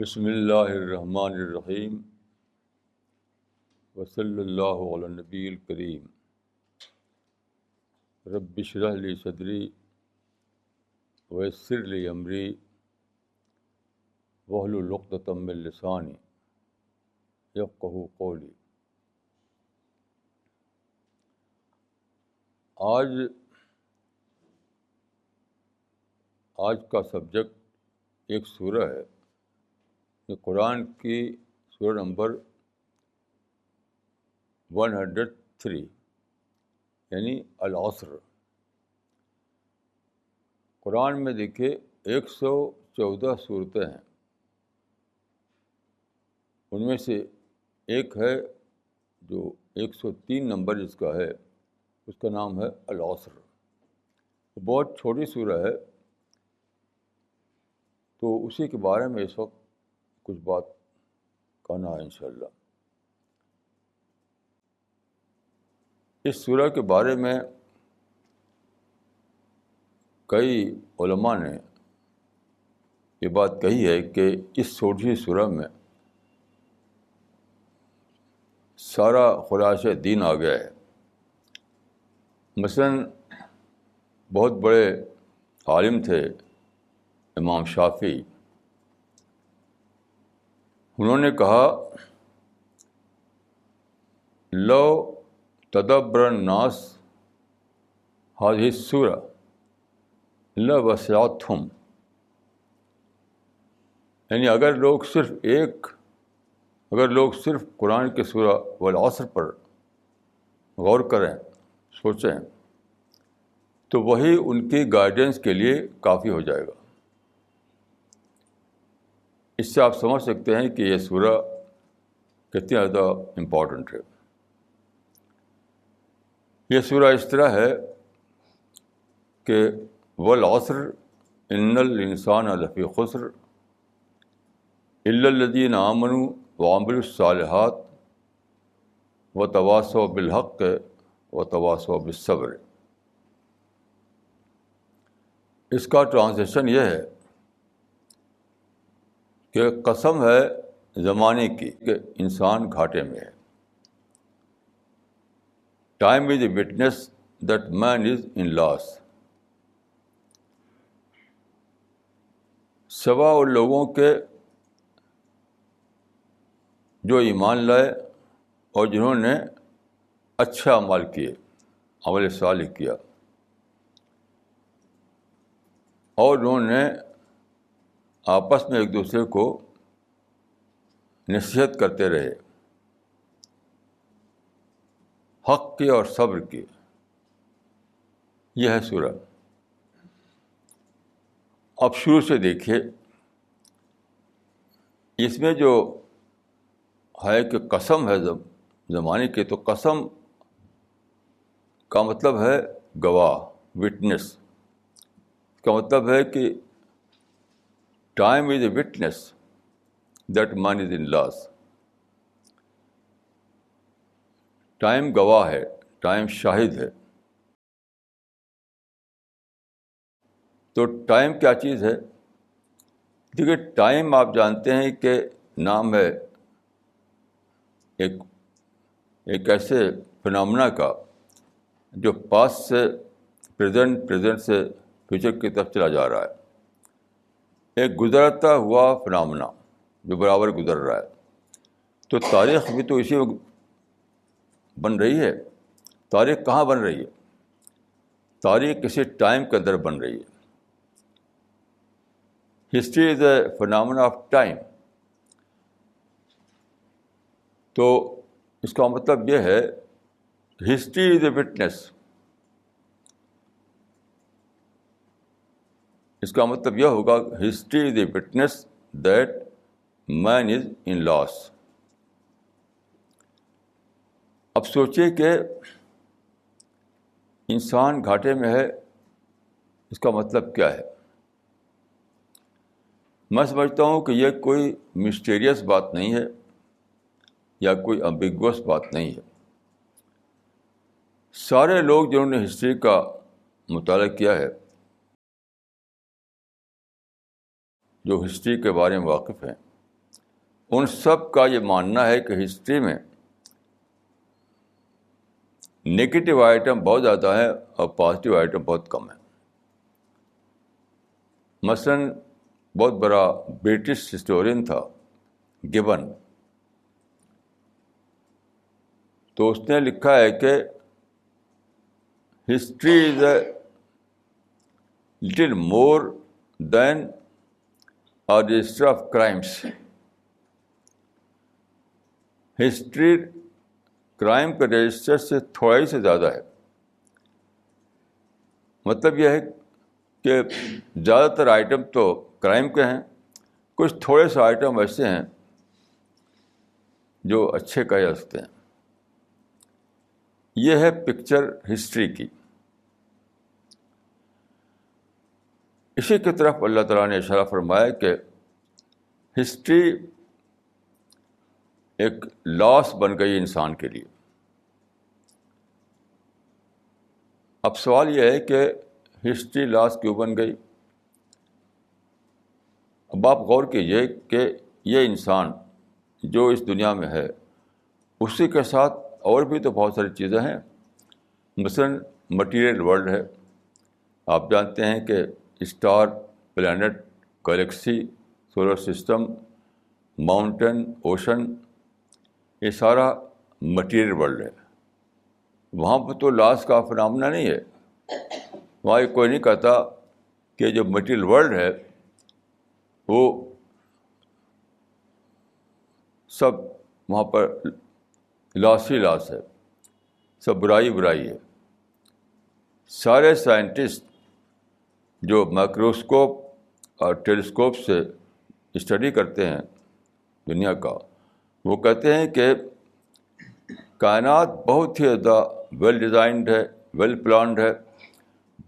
بسم اللہ الرحمن الرحیم وصلی اللہ علی النبی الکریم رب اشرح لی صدری ویسر لی امری واحلل عقدۃ من لسانی یفقہوا قولی۔ آج کا سبجیکٹ ایک سورہ ہے، یہ قرآن کی سورہ نمبر 103 یعنی العصر۔ قرآن میں دیکھیے 114 صورتیں ہیں، ان میں سے ایک ہے جو 103 نمبر جس کا ہے، اس کا نام ہے العصر۔ بہت چھوٹی سورہ ہے، تو اسی کے بارے میں اس وقت کچھ بات کہنا ہے انشاءاللہ۔ اس سورہ کے بارے میں کئی علماء نے یہ بات کہی ہے کہ اس چھوٹی سورہ میں سارا خلاصہ دین آ گیا ہے۔ مثلاً بہت بڑے عالم تھے امام شافعی، انہوں نے کہا لو تدبر الناس هذه السورة لوسعتهم، یعنی اگر لوگ صرف قرآن کے سورہ والعصر پر غور کریں، سوچیں، تو وہی ان کی گائیڈنس کے لیے کافی ہو جائے گا۔ اس سے آپ سمجھ سکتے ہیں کہ یہ سورہ کتنی زیادہ امپورٹنٹ ہے۔ یہ سورہ اس طرح ہے کہ والعصر ان الانسان لفی خسر الا الذین آمنوا وعملوا الصالحات وتواصوا بالحق وتواصوا بالصبر۔ اس کا ٹرانسلیشن یہ ہے کہ قسم ہے زمانے کی کہ انسان گھاٹے میں ہے۔ Time is a witness that man is in loss. سوا ان لوگوں کے جو ایمان لائے اور جنہوں نے اچھے اعمال کیے، عمل صالح کیا، اور انہوں نے آپس میں ایک دوسرے کو نصیحت کرتے رہے، حق کی اور صبر کی۔ یہ ہے سورہ۔ اب شروع سے دیکھیے، اس میں جو ہے کہ قسم ہے زمانے کی، تو قسم کا مطلب ہے گواہ، وٹنس۔ اس کا مطلب ہے کہ time is a witness that man is in loss. Time گواہ ہے، ٹائم شاہد ہے۔ تو ٹائم کیا چیز ہے؟ دیکھیے، ٹائم آپ جانتے ہیں کہ نام ہے ایک ایسے فنامنا کا جو پاسٹ سے پریزنٹ سے فیوچر کی طرف چلا جا رہا ہے، ایک گزرتا ہوا فنامنا جو برابر گزر رہا ہے۔ تو تاریخ بھی تو اسی میں بن رہی ہے۔ تاریخ کہاں بن رہی ہے؟ تاریخ کسی ٹائم کے اندر بن رہی ہے۔ History is a phenomena of time. تو اس کا مطلب یہ ہے ہسٹری از اے وٹنس۔ اس کا مطلب یہ ہوگا history is a witness that man is in loss. اب سوچیے کہ انسان گھاٹے میں ہے، اس کا مطلب کیا ہے؟ میں سمجھتا ہوں کہ یہ کوئی مسٹیریس بات نہیں ہے یا کوئی امبیگوس بات نہیں ہے۔ سارے لوگ جنہوں نے ہسٹری کا مطالعہ کیا ہے، جو ہسٹری کے بارے میں واقف ہیں، ان سب کا یہ ماننا ہے کہ ہسٹری میں نگیٹو آئٹم بہت زیادہ ہیں اور پازیٹیو آئٹم بہت کم ہیں. مثلاً بہت بڑا برٹش ہسٹورین تھا گبن، تو اس نے لکھا ہے کہ history is a little more than a register of crimes. History crime کے رجسٹر سے تھوڑا ہی سے زیادہ ہے. مطلب یہ ہے کہ زیادہ تر آئٹم تو کرائم کے ہیں، کچھ تھوڑے سے آئٹم ایسے ہیں جو اچھے کہے جا سکتے ہیں. یہ ہے پکچر ہسٹری کی. اسی کی طرف اللہ تعالیٰ نے اشارہ فرمایا کہ ہسٹری ایک لاس بن گئی انسان کے لیے. اب سوال یہ ہے کہ ہسٹری لاس کیوں بن گئی؟ اب آپ غور کیجیے کہ یہ انسان جو اس دنیا میں ہے اسی کے ساتھ اور بھی تو بہت ساری چیزیں ہیں. مثلاً مٹیریل ورلڈ ہے. آپ جانتے ہیں کہ star, planet, galaxy, solar system, mountain, ocean, یہ سارا مٹیریل ورلڈ ہے. وہاں پہ تو لاس کا فنامنا نہیں ہے. وہاں یہ کوئی نہیں کہتا کہ جو مٹیریل ورلڈ ہے وہ سب وہاں پر لاس ہی لاس ہے، سب برائی برائی ہے. سارے سائنٹسٹ جو مائکروسکوپ اور ٹیلیسکوپ سے اسٹڈی کرتے ہیں دنیا کا، وہ کہتے ہیں کہ کائنات بہت ہی زیادہ ویل ڈیزائنڈ ہے، ویل پلانڈ ہے،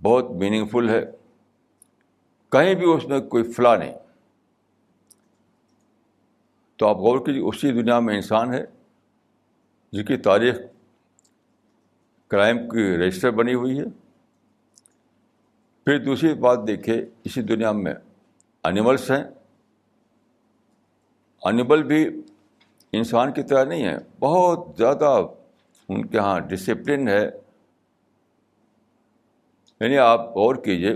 بہت میننگ فل ہے، کہیں بھی اس میں کوئی فلا نہیں. تو آپ غور کیجیے، اسی دنیا میں انسان ہے جس کی تاریخ کرائم کی رجسٹر بنی ہوئی ہے. پھر دوسری بات دیکھیے، اسی دنیا میں اینیملس ہیں. اینیمل بھی انسان کی طرح نہیں ہے، بہت زیادہ ان کے ہاں ڈسپلن ہے. یعنی آپ غور کیجیے،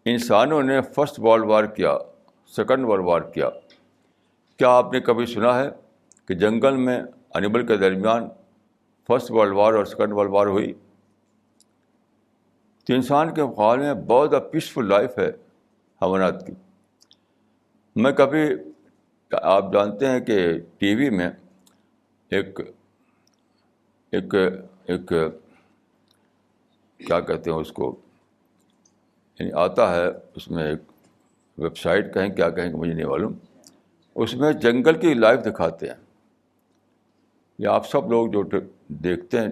انسانوں نے فرسٹ ورلڈ وار کیا، سیکنڈ ورلڈ وار کیا. کیا آپ نے کبھی سنا ہے کہ جنگل میں اینیمل کے درمیان فرسٹ ورلڈ وار اور سیکنڈ ورلڈ وار ہوئی؟ تو انسان کے مقابلے میں بہت پیسفل لائف ہے حیوانات کی. میں کبھی، آپ جانتے ہیں کہ ٹی وی میں ایک ایک ایک کیا کہتے ہیں اس کو، یعنی آتا ہے اس میں ایک ویب سائٹ کہیں کیا کہیں گے مجھے نہیں معلوم، اس میں جنگل کی لائف دکھاتے ہیں. یا آپ سب لوگ جو دیکھتے ہیں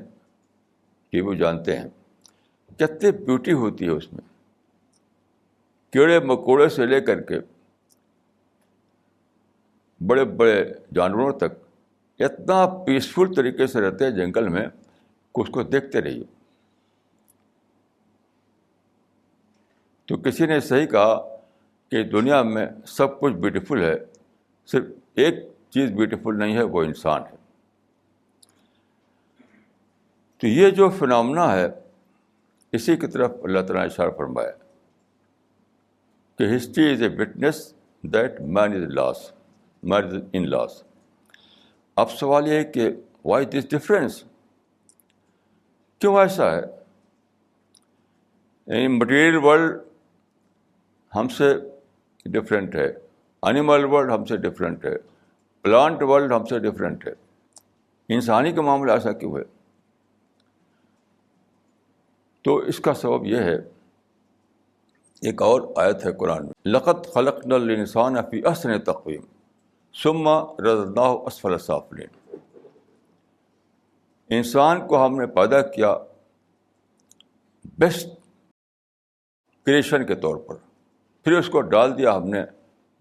ٹی وی جانتے ہیں کتنی بیوٹی ہوتی ہے اس میں. کیڑے مکوڑے سے لے کر کے بڑے بڑے جانوروں تک اتنا پیسفل طریقے سے رہتے ہیں جنگل میں کہ اس کو دیکھتے رہیے. تو کسی نے صحیح کہا کہ دنیا میں سب کچھ بیوٹیفل ہے، صرف ایک چیز بیوٹیفل نہیں ہے، وہ انسان ہے. تو یہ جو فنامنا ہے اسی کی طرف اللہ تعالیٰ نے اشارہ فرمایا کہ history is a witness that man is loss, man is in loss. اب سوال یہ ہے کہ وائی دس ڈفرینس، کیوں ایسا ہے؟ یعنی مٹیریل ورلڈ ہم سے ڈفرینٹ ہے، اینیمل ورلڈ ہم سے ڈفرینٹ ہے، پلانٹ ورلڈ ہم سے ڈفرینٹ ہے، انسانی کا معاملہ ایسا کیوں ہے؟ تو اس کا سبب یہ ہے، ایک اور آیت ہے قرآن میں، لقد خلقنا الانسان فی احسن تقویم ثم رددناہ اسفل سافلین. انسان کو ہم نے پیدا کیا بیسٹ کریشن کے طور پر، پھر اس کو ڈال دیا ہم نے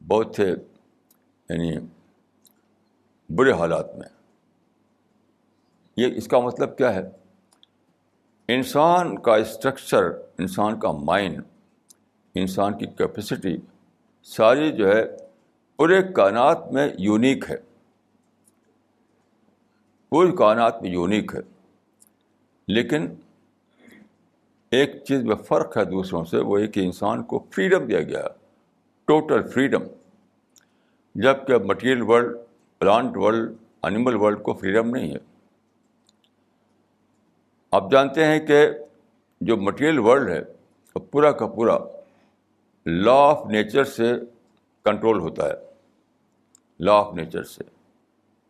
بہت تھے یعنی برے حالات میں. یہ اس کا مطلب کیا ہے؟ انسان کا اسٹرکچر، انسان کا مائنڈ، انسان کی کیپیسٹی ساری جو ہے پورے کائنات میں یونیک ہے، پوری کائنات میں یونیک ہے، لیکن ایک چیز میں فرق ہے دوسروں سے، وہ یہ کہ انسان کو فریڈم دیا گیا ہے، ٹوٹل فریڈم، جبکہ material world, plant world, animal world کو فریڈم نہیں ہے۔ آپ جانتے ہیں کہ جو مٹیریل ورلڈ ہے وہ پورا کا پورا لا آف نیچر سے کنٹرول ہوتا ہے، لا آف نیچر سے،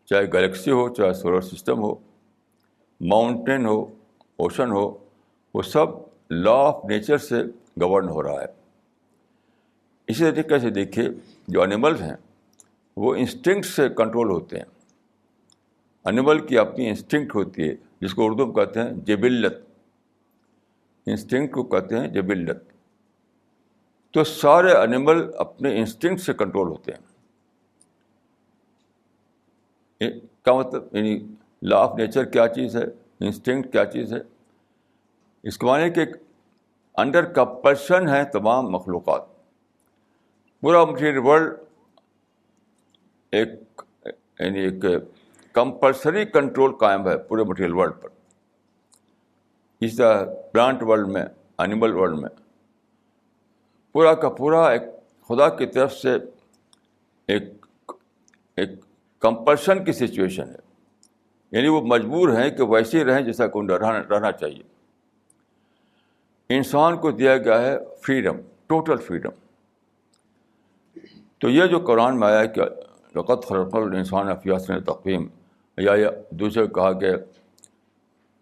چاہے گلیکسی ہو، چاہے سولر سسٹم ہو، ماؤنٹین ہو، اوشن ہو، وہ سب لا آف نیچر سے گورن ہو رہا ہے۔ اسی طریقے سے دیکھیے جو اینیملز ہیں وہ انسٹنکٹ سے کنٹرول ہوتے ہیں، اینیمل کی اپنی انسٹنکٹ ہوتی ہے جس کو اردو میں کہتے ہیں جبلت، انسٹنکٹ کو کہتے ہیں جبلت۔ تو سارے اینیمل اپنے انسٹنکٹ سے کنٹرول ہوتے ہیں۔ کا مطلب یعنی لا آف نیچر کیا چیز ہے، انسٹنکٹ کیا چیز ہے؟ اس کو معنی کہ انڈر کمپلشن ہے تمام مخلوقات، پورا مٹیریل ورلڈ ایک کمپلسری کنٹرول قائم ہے پورے مٹیریل ورلڈ پر۔ اس طرح پلانٹ ورلڈ میں، اینیمل ورلڈ میں پورا کا پورا ایک خدا کی طرف سے ایک کمپلشن کی سچویشن ہے، یعنی وہ مجبور ہیں کہ ویسے ہی رہیں جیسا کہ انہیں رہنا چاہیے۔ انسان کو دیا گیا ہے فریڈم، ٹوٹل فریڈم۔ تو یہ جو قرآن میں آیا ہے کہ لقد خلقنا الانسان فی احسن تقویم، یا دوسرے کہا کہ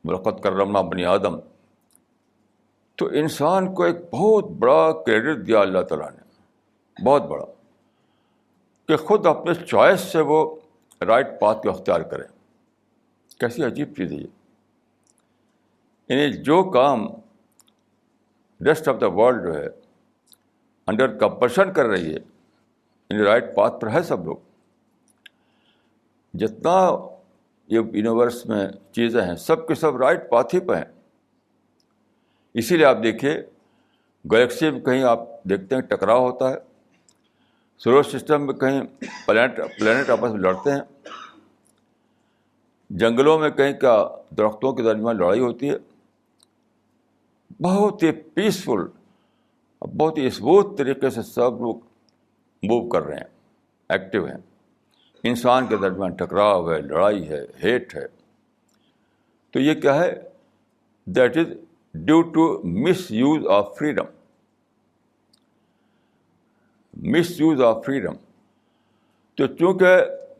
لقد کرمنا بنی آدم، تو انسان کو ایک بہت بڑا کریڈٹ دیا اللہ تعالیٰ نے، بہت بڑا، کہ خود اپنے چوائس سے وہ رائٹ پاتھ کو اختیار کرے۔ کیسی عجیب چیز ہے یہ! یعنی جو کام ریسٹ آف دا ورلڈ جو ہے انڈر کمپلشن کر رہی ہے، یعنی رائٹ پاتھ پر ہے سب لوگ، جتنا یہ یونیورس میں چیزیں ہیں سب کے سب رائٹ پاتھ ہی پہ ہیں۔ اسی لیے آپ دیکھیے گلیکسی میں کہیں آپ دیکھتے ہیں ٹکراؤ ہوتا ہے، سولر سسٹم میں کہیں پلانٹ آپس میں لڑتے ہیں، جنگلوں میں کہیں کیا درختوں کے درمیان لڑائی ہوتی ہے۔ بہت ہی پیسفل، بہت ہی اسموتھ طریقے سے سب لوگ موو کر رہے ہیں، ایکٹیو ہیں۔ انسان کے درمیان ٹکراؤ ہے، لڑائی ہے، ہیٹ ہے۔ تو یہ کیا ہے؟ That is due to misuse of freedom, misuse of freedom. تو چونکہ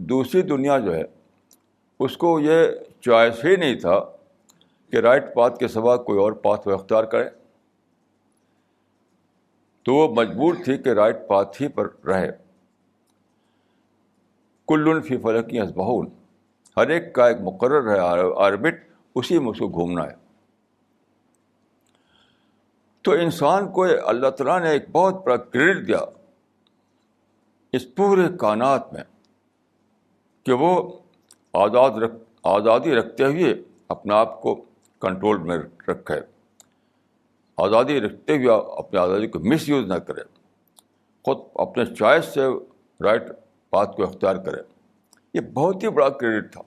دوسری دنیا جو ہے اس کو یہ چوائس ہی نہیں تھا کہ رائٹ پاتھ کے سوا کوئی اور پاتھ وہ اختیار کرے، تو وہ مجبور تھی کہ رائٹ پاتھ ہی پر رہے۔ کل فی فلک یسبحون، ہر ایک کا ایک مقرر ہے آربٹ، اسی میں اس کو گھومنا ہے۔ تو انسان کو اللہ تعالیٰ نے ایک بہت بڑا کریڈٹ دیا اس پورے کائنات میں کہ وہ آزادی رکھتے ہوئے اپنے آپ کو کنٹرول میں رکھے، آزادی رکھتے ہوئے اپنی آزادی کو مس یوز نہ کرے، خود اپنے چوائس سے رائٹ بات کو اختیار کرے۔ یہ بہت ہی بڑا کریڈٹ تھا،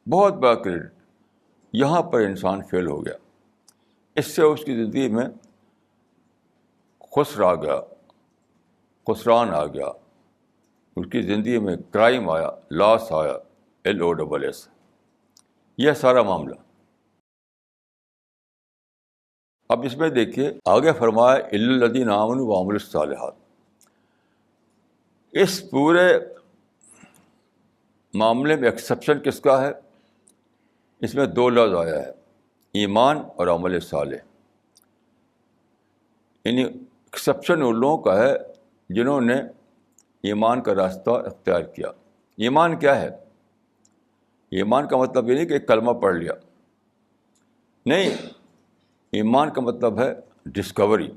بہت بڑا کریڈٹ۔ یہاں پر انسان فیل ہو گیا، اس سے اس کی زندگی میں خسران آ گیا، اس کی زندگی میں کرائم آیا، لاس آیا، LOSS، یہ سارا معاملہ۔ اب اس میں دیکھیے آگے فرمایا الا الذین آمنوا وعملوا الصالحات۔ اس پورے معاملے میں ایکسیپشن کس کا ہے؟ اس میں دو لفظ آیا ہے، ایمان اور عمل صالح۔ یعنی ایکسیپشن ان لوگوں کا ہے جنہوں نے ایمان کا راستہ اختیار کیا۔ ایمان کیا ہے؟ ایمان کا مطلب یہ نہیں کہ ایک کلمہ پڑھ لیا، نہیں، ایمان کا مطلب ہے ڈسکوری،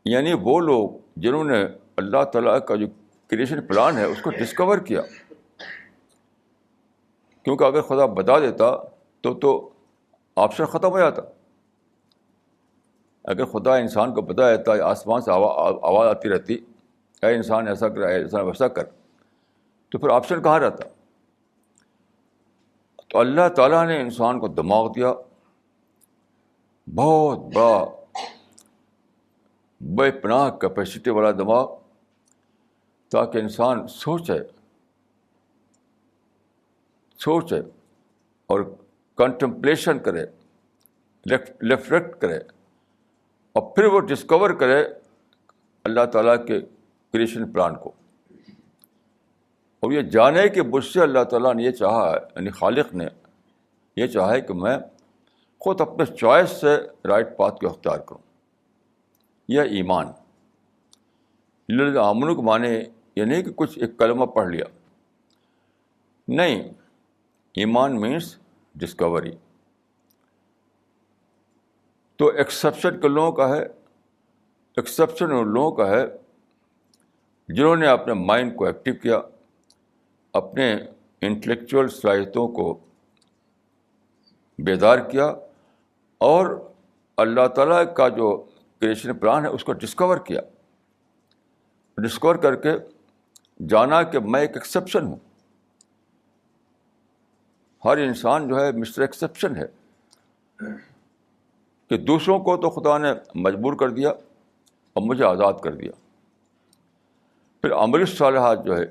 یعنی وہ لوگ جنہوں نے اللہ تعالیٰ کا جو کریشن پلان ہے اس کو ڈسکور کیا۔ کیونکہ اگر خدا بتا دیتا تو آپشن ختم ہو جاتا، اگر خدا انسان کو بتا دیتا ہے آسمان سے آواز آتی رہتی اے انسان ایسا کر اے انسان ویسا کر, تو پھر آپشن کہاں رہتا؟ تو اللہ تعالیٰ نے انسان کو دماغ دیا, بہت بڑا بے پناہ کیپیسٹی والا دماغ, تاکہ انسان سوچے اور کنٹمپلیشن کرے, ریفلیکٹ کرے, اور پھر وہ ڈسکور کرے اللہ تعالیٰ کے کریشن پلان کو. اور یہ جانے کہ مجھ سے اللہ تعالیٰ نے یہ چاہا ہے, یعنی خالق نے یہ چاہا ہے کہ میں خود اپنے چوائس سے رائٹ پاتھ کو اختیار کروں. یہ ایمان. آمنو کو مانے یہ نہیں کہ کچھ ایک کلمہ پڑھ لیا, نہیں, ایمان مینس ڈسکوری. تو ایکسیپشن کے لوگوں کا ہے, ایکسیپشن ان لوگوں کا ہے جنہوں نے اپنے مائنڈ کو ایکٹیو کیا, اپنے انٹلیکچوئل صلاحیتوں کو بیدار کیا, اور اللہ تعالیٰ کا جو کریشن پلان ہے اس کو ڈسکور کیا. ڈسکور کر کے جانا کہ میں ایک ایکسیپشن ہوں. ہر انسان جو ہے مسٹر ایکسیپشن ہے, کہ دوسروں کو تو خدا نے مجبور کر دیا اور مجھے آزاد کر دیا. پھر عمل صالحات جو ہے,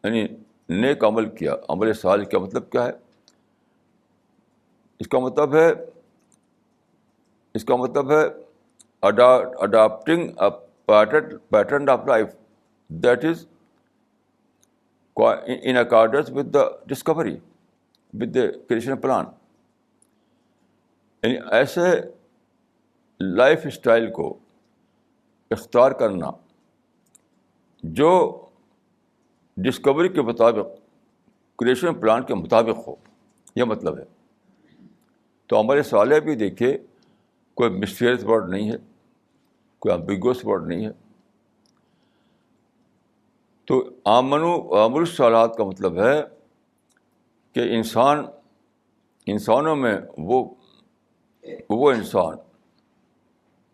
یعنی نیک عمل کیا. عمل صالح کا مطلب کیا ہے؟ اس کا مطلب ہے adopting a pattern of life that is in accordance with the discovery, with the creation plan. یعنی ایسے لائف اسٹائل کو اختیار کرنا جو ڈسکوری کے مطابق, کریشن پلان کے مطابق ہو, یہ مطلب ہے. تو عمل صالح بھی دیکھیے, کوئی مسٹیریس ورڈ نہیں ہے, کوئی امبیگوس ورڈ نہیں ہے. تو عمل الصالحات کا مطلب ہے کہ انسانوں میں وہ انسان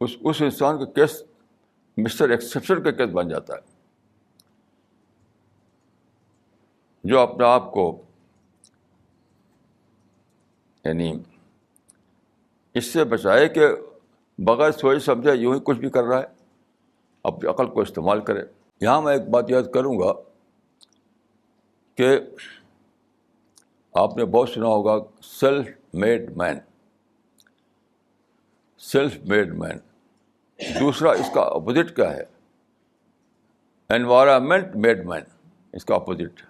اس انسان کا کیس مسٹر ایکسیپشن کا کیس بن جاتا ہے, جو اپنے آپ کو یعنی اس سے بچائے کہ بغیر سوچ سمجھے یوں ہی کچھ بھی کر رہا ہے, اپنی عقل کو استعمال کرے. یہاں میں ایک بات یاد کروں گا کہ آپ نے بہت سنا ہوگا self made man. Self made man. دوسرا اس کا اپوزٹ کیا ہے؟ Environment made man. اس کا اپوزٹ.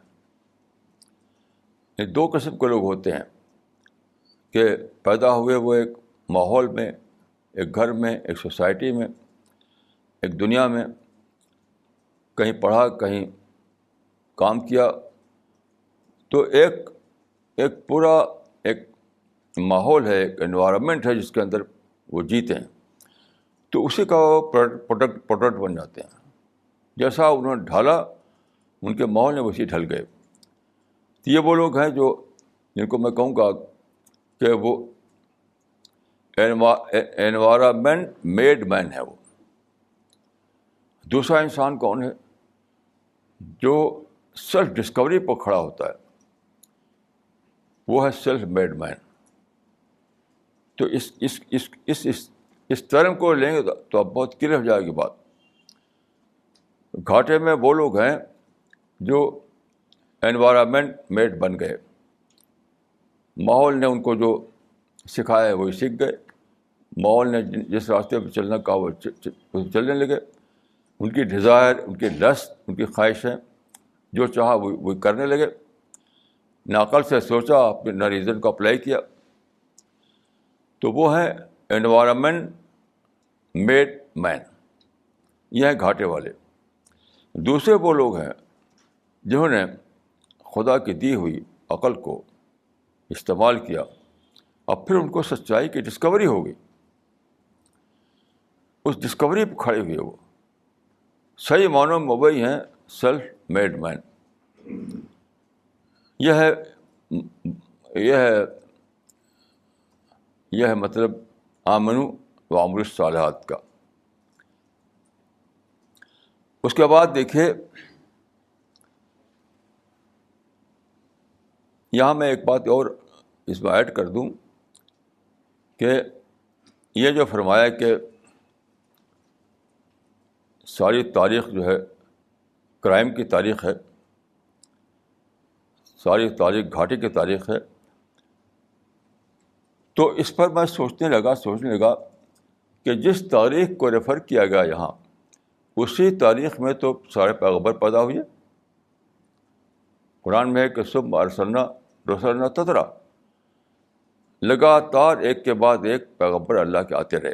یہ دو قسم کے لوگ ہوتے ہیں کہ پیدا ہوئے وہ ایک ماحول میں, ایک گھر میں, ایک سوسائٹی میں, ایک دنیا میں, کہیں پڑھا, کہیں کام کیا, تو ایک پورا ایک ماحول ہے, ایک انوائرمنٹ ہے جس کے اندر وہ جیتے ہیں. تو اسی کا وہ پروڈکٹ بن جاتے ہیں. جیسا انہوں نے ڈھالا ان کے ماحول میں ویسے ڈھل گئے. تو یہ وہ لوگ ہیں جن کو میں کہوں گا کہ وہ انوائرمنٹ میڈ مین ہے. وہ دوسرا انسان کون ہے؟ جو سیلف ڈسکوری پر کھڑا ہوتا ہے, وہ ہے سیلف میڈ مین. تو اس ٹرم کو لیں گے تو اب بہت کلیئر ہو جائے گی بات. گھاٹے میں وہ لوگ ہیں جو انوائرمنٹ میڈ بن گئے. ماحول نے ان کو جو سکھایا ہے وہی سیکھ گئے. ماحول نے جس راستے پہ چلنا کہا وہ چلنے لگے. ان کی ڈیزائر, ان کی لسٹ, ان کی خواہشیں جو چاہا وہ کرنے لگے. نہ عقل سے سوچا, اپنے نہ ریزن کو اپلائی کیا. تو وہ ہیں انوائرمنٹ میڈ مین. یہ ہیں گھاٹے والے. دوسرے وہ لوگ ہیں جنہوں نے خدا کی دی ہوئی عقل کو استعمال کیا اور پھر ان کو سچائی کی ڈسکوری ہو گئی. اس ڈسکوری پہ کھڑے ہوئے وہ صحیح معنوں میں وہی ہیں سیلف میڈ مین. یہ ہے مطلب آمنو وعملوا الصالحات کا. اس کے بعد دیکھیے یہاں میں ایک بات اور اس میں ایڈ کر دوں کہ یہ جو فرمایا کہ ساری تاریخ جو ہے کرائم کی تاریخ ہے، ساری تاریخ گھاٹی کی تاریخ ہے، تو اس پر میں سوچنے لگا کہ جس تاریخ کو ریفر کیا گیا یہاں، اسی تاریخ میں تو سارے پیغمبر پیدا ہوئے. قرآن میں ہے کہ ثم ارسلنا رسلنا تترا، لگاتار ایک کے بعد ایک پیغمبر اللہ کے آتے رہے.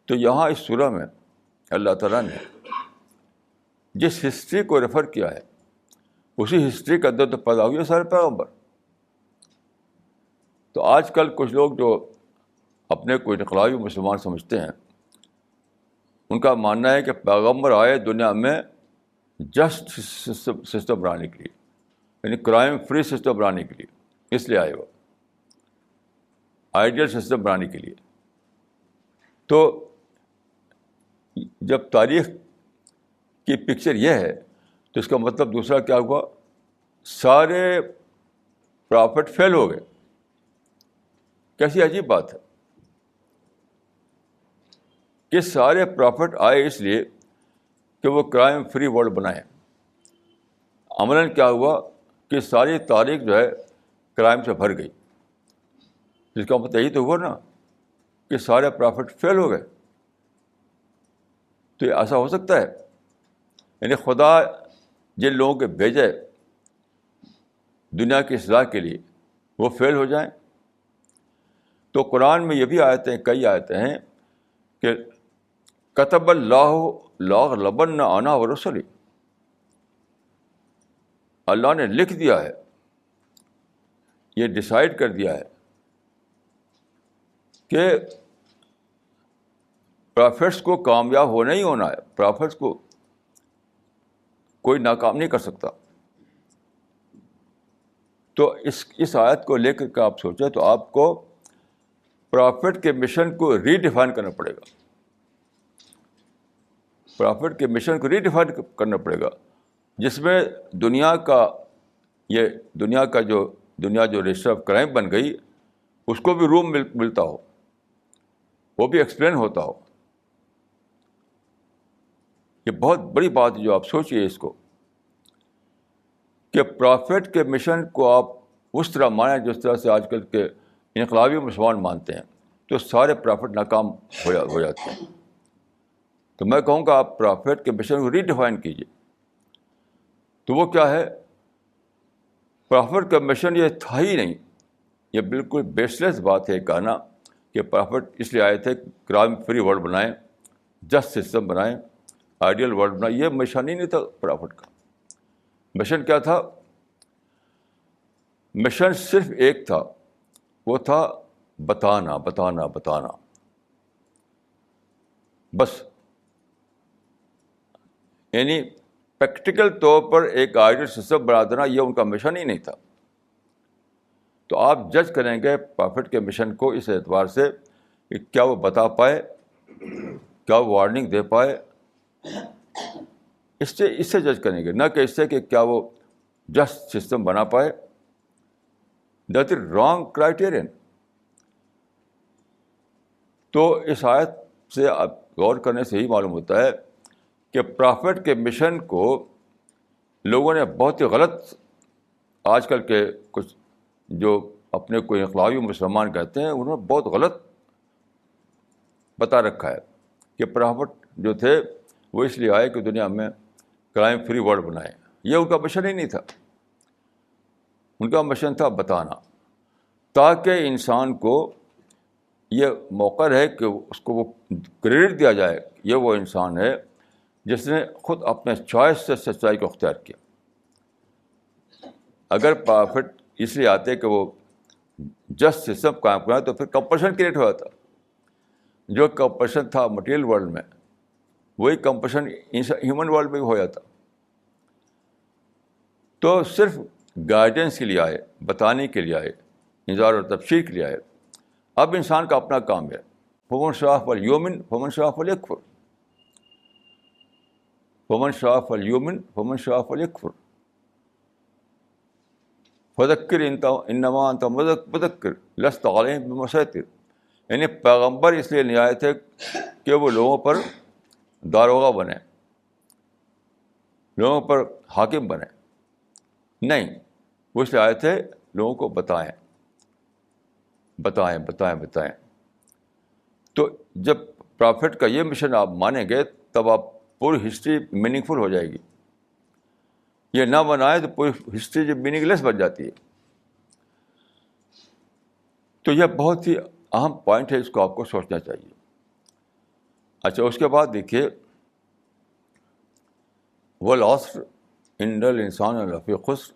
تو یہاں اس سورہ میں اللہ تعالیٰ نے جس ہسٹری کو ریفر کیا ہے اسی ہسٹری کے اندر تو پیدا ہوئے سارے پیغمبر. تو آج کل کچھ لوگ جو اپنے کو انقلابی مسلمان سمجھتے ہیں، ان کا ماننا ہے کہ پیغمبر آئے دنیا میں جسٹ سسٹم بنانے کے لیے، یعنی کرائم فری سسٹم بنانے کے لیے، اس لیے آئے وہ آئیڈیل سسٹم بنانے کے لیے. تو جب تاریخ کی پکچر یہ ہے تو اس کا مطلب دوسرا کیا ہوا؟ سارے پرافٹ فیل ہو گئے. کیسی عجیب بات ہے کہ سارے پرافٹ آئے اس لیے کہ وہ کرائم فری ورلڈ بنائیں. عملاً کیا ہوا کہ ساری تاریخ جو ہے کرائم سے بھر گئی. جس کا مطلب یہی تو ہوا نا کہ سارے پرافٹ فیل ہو گئے. تو یہ ایسا ہو سکتا ہے؟ یعنی خدا جن لوگوں کے بھیجے دنیا کی اصلاح کے لیے وہ فیل ہو جائیں؟ تو قرآن میں یہ بھی کئی آیتیں ہیں کہ کتب اللہ لاغلبن انا ورسلی، اللہ نے لکھ دیا ہے، یہ ڈیسائیڈ کر دیا ہے کہ پرافٹس کو کامیاب ہونا ہی ہونا ہے. پرافٹس کو کوئی ناکام نہیں کر سکتا. تو اس آیت کو لے کر کے آپ سوچیں تو آپ کو پرافٹ کے مشن کو ری ڈیفائن کرنا پڑے گا. پرافٹ کے مشن کو ری ڈیفائن کرنا پڑے گا، جس میں دنیا جو رجسٹر آف کرائم بن گئی اس کو بھی روم ملتا ہو، وہ بھی ایکسپلین ہوتا ہو. یہ بہت بڑی بات ہے جو آپ سوچیے اس کو کہ پرافٹ کے مشن کو آپ اس طرح مانیں جس طرح سے آج کل کے انقلابی مسلمان مانتے ہیں، تو سارے پرافٹ ناکام ہو جاتے ہیں. تو میں کہوں گا آپ پرافٹ کے مشن کو ری ڈیفائن کیجیے. تو وہ کیا ہے؟ پرافٹ کا مشن یہ تھا ہی نہیں. یہ بالکل بیس لیس بات ہے کہنا کہ پرافٹ اس لیے آئے تھے کرائم فری ورلڈ بنائیں، جسٹ سسٹم بنائیں، آئیڈیل ورلڈ بنائیں. یہ مشن ہی نہیں تھا پرافٹ کا. مشن کیا تھا؟ مشن صرف ایک تھا، وہ تھا بتانا بتانا بتانا، بس. یعنی پریکٹیکل طور پر ایک آئیڈیل سسٹم بنا دینا یہ ان کا مشن ہی نہیں تھا. تو آپ جج کریں گے پرافٹ کے مشن کو اس اعتبار سے کہ کیا وہ بتا پائے، کیا وہ وارننگ دے پائے. اس سے جج کریں گے، نہ کہ اس سے کہ کیا وہ جسٹ سسٹم بنا پائے. That is wrong criterion. تو اس آیت سے آپ غور کرنے سے ہی معلوم ہوتا ہے کہ پرافٹ کے مشن کو لوگوں نے بہت ہی غلط، آج کل کے کچھ جو اپنے کو انقلابی مسلمان کہتے ہیں انہوں نے بہت غلط بتا رکھا ہے کہ پرافٹ جو تھے وہ اس لیے آئے کہ دنیا میں کرائم فری ورلڈ بنائے. یہ ان کا مشن ہی نہیں تھا. ان کا مشن تھا بتانا، تاکہ انسان کو یہ موقع رہے کہ اس کو وہ کریڈٹ دیا جائے یہ وہ انسان ہے جس نے خود اپنے چوائس سے سچائی کو اختیار کیا. اگر پرافٹ اس لیے آتے کہ وہ جسٹ سسٹم قائم کرائے تو پھر کمپلشن کریٹ ہوا تھا. جو کمپلشن تھا مٹیریل ورلڈ میں وہی کمپلشن ہیومن ورلڈ میں بھی ہو جاتا. تو صرف گائیڈنس کے لیے آئے، بتانے کے لیے آئے، انذار اور تبشیر کے لیے آئے. اب انسان کا اپنا کام ہے فمن شاء فلیؤمن فمن شاء فلیکفر، فمن شاء فلیؤمن فمن شاء فلیکفر، فذکر انما انت مذکر لست علیہم بمسیطر. یعنی پیغمبر اس لیے نہیں آئے تھے کہ وہ لوگوں پر داروغہ بنے، لوگوں پر حاکم بنے، نہیں، وہ اس لیے آئے تھے لوگوں کو بتائیں بتائیں بتائیں بتائیں. تو جب پرافٹ کا یہ مشن آپ مانیں گے تب آپ پوری ہسٹری میننگ فل ہو جائے گی. یہ نہ بنائے تو پوری ہسٹری جو میننگ لیس بن جاتی ہے. تو یہ بہت ہی اہم پوائنٹ ہے، اس کو آپ کو سوچنا چاہیے. اچھا، اس کے بعد دیکھیے والعصر ان الانسان لفی خسر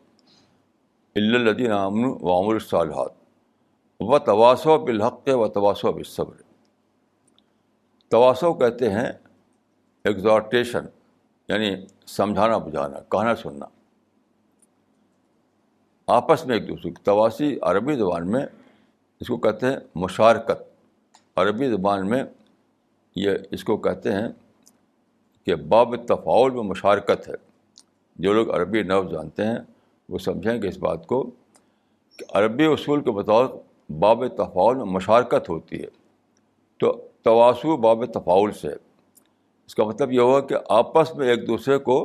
الا الذین آمنوا وعملوا الصالحات وتواصوا بالحق وتواصوا بالصبر. تواصو کہتے ہیں ایگزارٹیشن، یعنی سمجھانا بجھانا، کہنا سننا، آپس میں ایک دوسرے کی. تواسی عربی زبان میں اس کو کہتے ہیں مشارکت. عربی زبان میں یہ اس کو کہتے ہیں کہ باب تفاعل میں مشارکت ہے. جو لوگ عربی لفظ جانتے ہیں وہ سمجھیں گے اس بات کو کہ عربی اصول کے مطابق باب تفاعل میں مشارکت ہوتی ہے. تو تواسو باب تفاعل سے اس کا مطلب یہ ہوا کہ آپس میں ایک دوسرے کو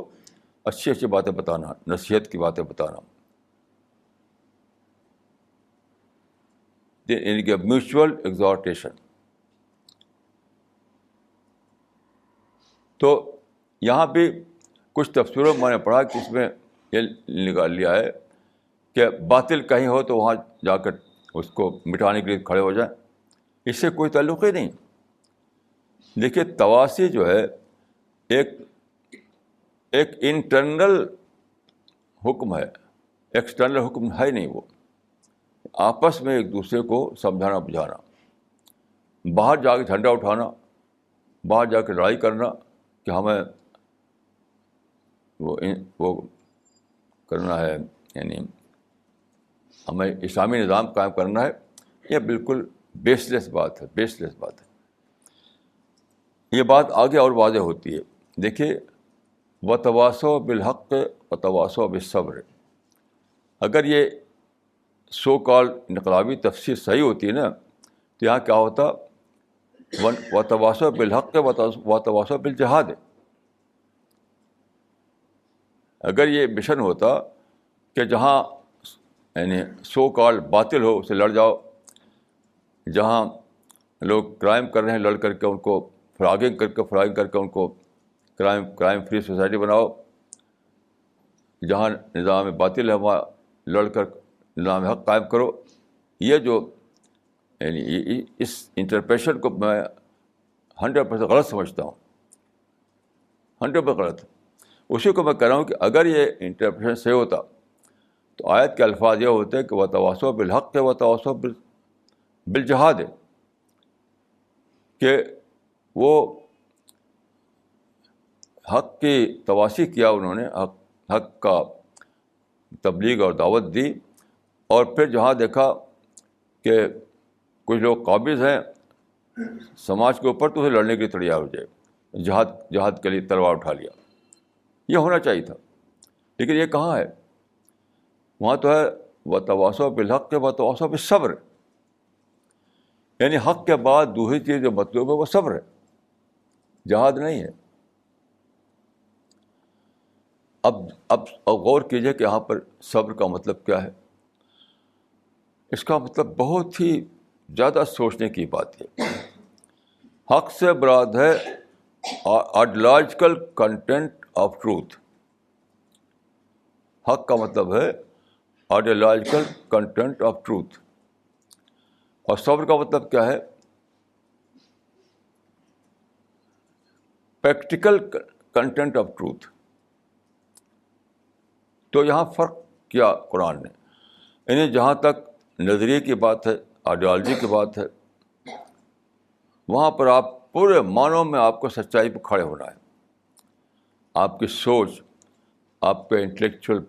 اچھی اچھی باتیں بتانا، نصیحت کی باتیں بتانا، یعنی کہ میوچول ایگزارٹیشن. تو یہاں بھی کچھ تفسیروں میں نے پڑھا کہ اس میں یہ نکال لیا ہے کہ باطل کہیں ہو تو وہاں جا کر اس کو مٹانے کے لیے کھڑے ہو جائیں. اس سے کوئی تعلق ہی نہیں. دیکھیے تواسی جو ہے ایک انٹرنل حکم ہے، ایکسٹرنل حکم ہے نہیں. وہ آپس میں ایک دوسرے کو سمجھانا بجھانا، باہر جا کے جھنڈا اٹھانا، باہر جا کے لڑائی کرنا کہ ہمیں وہ کرنا ہے، یعنی ہمیں اسلامی نظام قائم کرنا ہے، یہ بالکل بیس لیس بات ہے، بیس لیس بات ہے. یہ بات آگے اور واضح ہوتی ہے. دیکھیے وتواصوا بالحق وتواصوا بالصبر. اگر یہ سو کال انقلابی تفسیر صحیح ہوتی ہے نا تو یہاں کیا ہوتا؟ وتواصوا بالحق وتواصوا بالجہاد. اگر یہ مشن ہوتا کہ جہاں یعنی سو کال باطل ہو اسے لڑ جاؤ، جہاں لوگ کرائم کر رہے ہیں لڑ کر کے ان کو فراگنگ کر کے ان کو کرائم فری سوسائٹی بناؤ، جہاں نظام باطل ہے وہاں لڑ کر نظام حق قائم کرو. یہ جو یعنی اس انٹرپریشن کو میں 100% غلط سمجھتا ہوں، 100% غلط. اسی کو میں کہہ رہا ہوں کہ اگر یہ انٹرپریشن صحیح ہوتا تو آیت کے الفاظ یہ ہوتے کہ وتواصوا بالحق وتواصوا بالجہاد، کہ وہ حق کی تواصی کیا انہوں نے، حق کا تبلیغ اور دعوت دی، اور پھر جہاں دیکھا کہ کچھ لوگ قابض ہیں سماج کے اوپر تو اسے لڑنے کے لیے تیار ہو جائے، جہاد کے لیے تلوار اٹھا لیا. یہ ہونا چاہیے تھا، لیکن یہ کہاں ہے؟ وہاں تو ہے وتواصوا بالحق وتواصوا بالصبر، یعنی حق کے بعد دوسری چیز جو مطلوب ہے وہ صبر ہے، جہاد نہیں ہے. اب غور کیجیے کہ یہاں پر صبر کا مطلب کیا ہے. اس کا مطلب بہت ہی زیادہ سوچنے کی بات ہے. حق سے مراد ہے آئیڈیالوجیکل کنٹینٹ آف ٹروتھ. حق کا مطلب ہے آئیڈیالوجیکل کنٹینٹ آف ٹروتھ. اور صبر کا مطلب کیا ہے؟ Practical content of truth. تو یہاں فرق کیا قرآن نے، یعنی جہاں تک نظریے کی بات ہے، آئیڈیالوجی کی بات ہے، وہاں پر آپ پورے معنوں میں آپ کو سچائی پہ کھڑے ہونا ہے. آپ کی سوچ، آپ کا انٹلیکچوئل،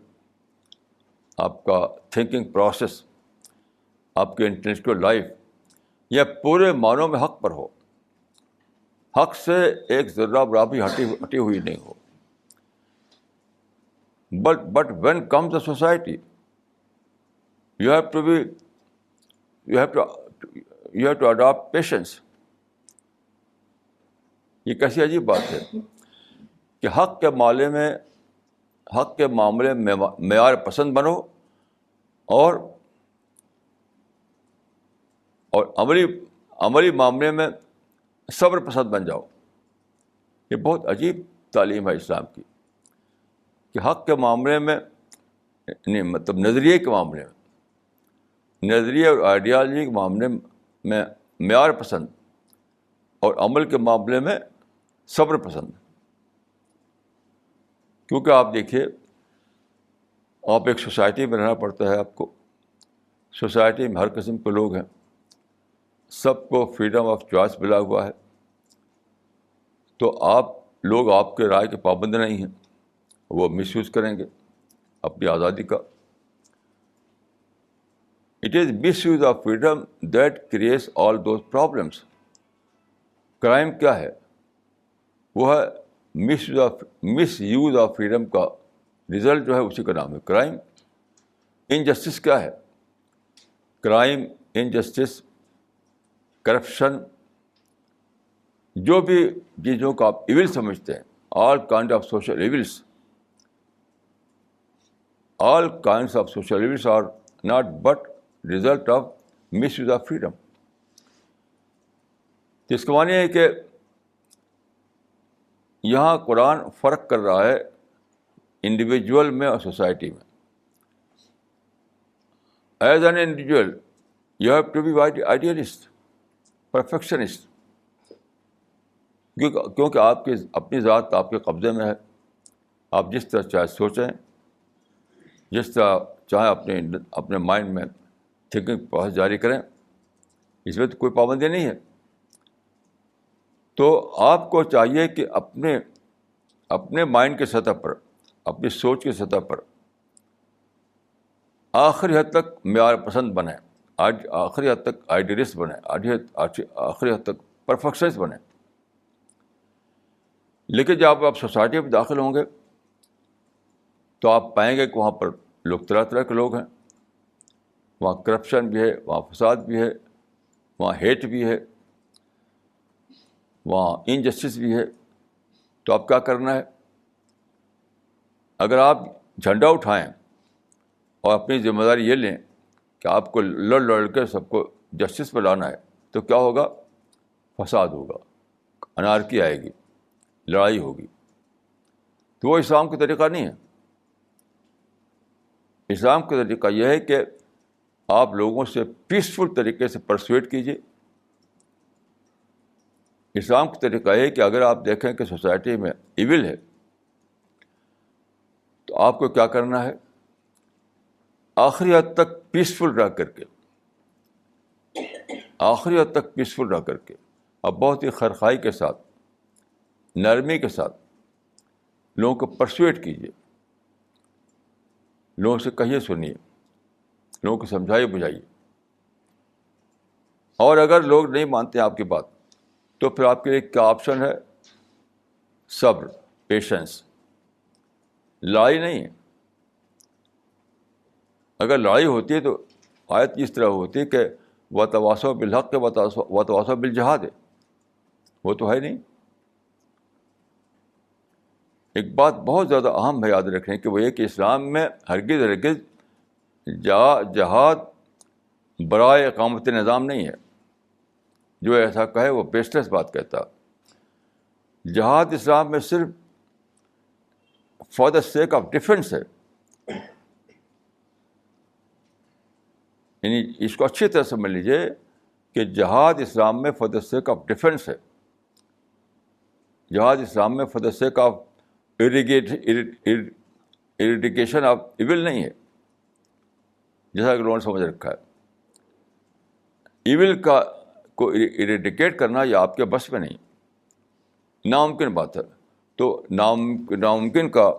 آپ کا تھنکنگ پروسیس، آپ کی انٹلیکچوئل لائف، یہ پورے معنوں میں حق پر ہو. حق سے ایک ذرہ برابر ہٹی ہوئی نہیں ہو. But when comes the society, you have to adopt patience. یہ کیسی عجیب بات ہے کہ حق کے معاملے میں معیار پسند بنو اور عملی معاملے میں صبر پسند بن جاؤ. یہ بہت عجیب تعلیم ہے اسلام کی کہ حق کے معاملے میں نہیں، مطلب نظریے کے معاملے میں، نظریے اور آئیڈیالوجی کے معاملے میں معیار پسند اور عمل کے معاملے میں صبر پسند. کیونکہ آپ دیکھیے، آپ ایک سوسائٹی میں رہنا پڑتا ہے. آپ کو سوسائٹی میں ہر قسم کے لوگ ہیں، سب کو فریڈم آف چوائس ملا ہوا ہے. تو لوگ آپ کے رائے کے پابند نہیں ہیں، وہ مس یوز کریں گے اپنی آزادی کا. It is miss use of freedom that creates all those problems. Crime کیا ہے؟ وہ ہے مس یوز آف فریڈم کا رزلٹ جو ہے اسی کا نام ہے کرائم. انجسٹس کیا ہے؟ کرائم، انجسٹس، کرپشن، جو بھی چیزوں کو آپ ایول سمجھتے ہیں، all kind of social evils are not but result of misuse of freedom. تو اس کا معنی ہے کہ یہاں قرآن فرق کر رہا ہے انڈیویجول میں اور سوسائٹی میں. As an individual you have to be idealist, perfectionist, کیونکہ آپ کی اپنی ذات آپ کے قبضے میں ہے. آپ جس طرح چاہے سوچیں، جس طرح چاہیں اپنے مائنڈ میں تھنکنگ پروسیس جاری کریں، اس میں تو کوئی پابندی نہیں ہے. تو آپ کو چاہیے کہ اپنے مائنڈ کے سطح پر، اپنی سوچ کی سطح پر آخری حد تک معیار پسند بنیں، آخری حد تک آئیڈیلسٹ بنیں، آخری حد تک پرفیکشنسٹ بنیں. لیکن جب آپ سوسائٹی میں داخل ہوں گے تو آپ پائیں گے کہ وہاں پر لوگ طرح طرح کے لوگ ہیں. وہاں کرپشن بھی ہے، وہاں فساد بھی ہے، وہاں ہیٹ بھی ہے، وہاں انجسٹس بھی ہے. تو آپ کیا کرنا ہے؟ اگر آپ جھنڈا اٹھائیں اور اپنی ذمہ داری یہ لیں کہ آپ کو لڑ کے سب کو جسٹس پہ لانا ہے، تو کیا ہوگا؟ فساد ہوگا، انارکی آئے گی، لڑائی ہوگی. تو وہ اسلام کا طریقہ نہیں ہے. اسلام کا طریقہ یہ ہے کہ آپ لوگوں سے پیسفل طریقے سے پرسویٹ کیجیے. اسلام کا طریقہ یہ ہے کہ اگر آپ دیکھیں کہ سوسائٹی میں ایول ہے تو آپ کو کیا کرنا ہے؟ آخری حد تک پیسفل رہ کر کے، آخری حد تک پیسفل رہ کر کے، اب بہت ہی خیرخواہی کے ساتھ، نرمی کے ساتھ لوگوں کو پرسویٹ کیجیے. لوگوں سے کہیے، سنیے، لوگوں کو سمجھائیے، بجھائیے. اور اگر لوگ نہیں مانتے آپ کی بات تو پھر آپ کے لیے کیا آپشن ہے؟ صبر، پیشنس. لڑائی نہیں ہے. اگر لڑائی ہوتی ہے تو آیت اس طرح ہوتی ہے کہ وتواصوا بالحق وتواصوا بالجہاد ہے. وہ تو ہے نہیں. ایک بات بہت زیادہ اہم ہے یاد رکھیں کہ وہ یہ کہ اسلام میں ہرگز جہاد برائے اقامت نظام نہیں ہے. جو ایسا کہے وہ بیس لیس بات کہتا. جہاد اسلام میں صرف for the sake of defence ہے. یعنی اس کو اچھی طرح سمجھ لیجیے کہ جہاد اسلام میں for the sake of defence ہے. جہاد اسلام میں for the sake of eradication of evil نہیں ہے، جیسا کہ لوگوں نے سمجھ رکھا ہے. ایول کو ایریڈیکیٹ کرنا یہ آپ کے بس میں نہیں، ناممکن بات ہے. تو ناممکن کا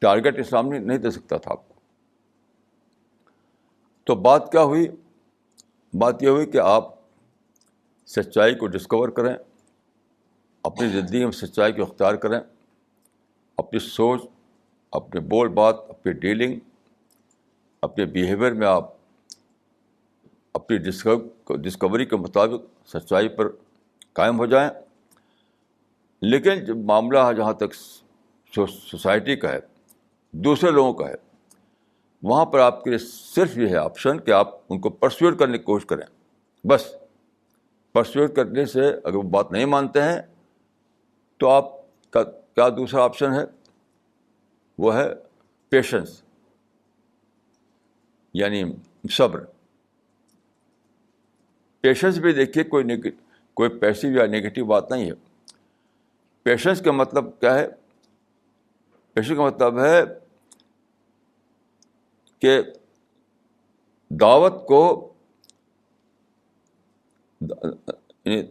ٹارگیٹ اسلام نہیں دے سکتا تھا آپ کو. تو بات کیا ہوئی؟ بات یہ ہوئی کہ آپ سچائی کو ڈسکور کریں اپنی زندگی میں سچائی کو اختیار کریں. اپنی سوچ، اپنے بول بات، اپنی ڈیلنگ، اپنے بیہیویئر میں آپ اپنی ڈسکوری کے مطابق سچائی پر قائم ہو جائیں. لیکن جب معاملہ ہے جہاں تک سوسائٹی کا ہے، دوسرے لوگوں کا ہے، وہاں پر آپ کے لیے صرف یہ ہے آپشن کہ آپ ان کو پرسویٹ کرنے کی کوشش کریں. بس پرسویٹ کرنے سے اگر وہ بات نہیں مانتے ہیں تو آپ کا کیا دوسرا آپشن ہے؟ وہ ہے پیشنس، یعنی صبر. پیشنس بھی دیکھیے کوئی پیسیو یا نگیٹو بات نہیں ہے. پیشنس کا مطلب کیا ہے؟ پیشنس کا مطلب ہے کہ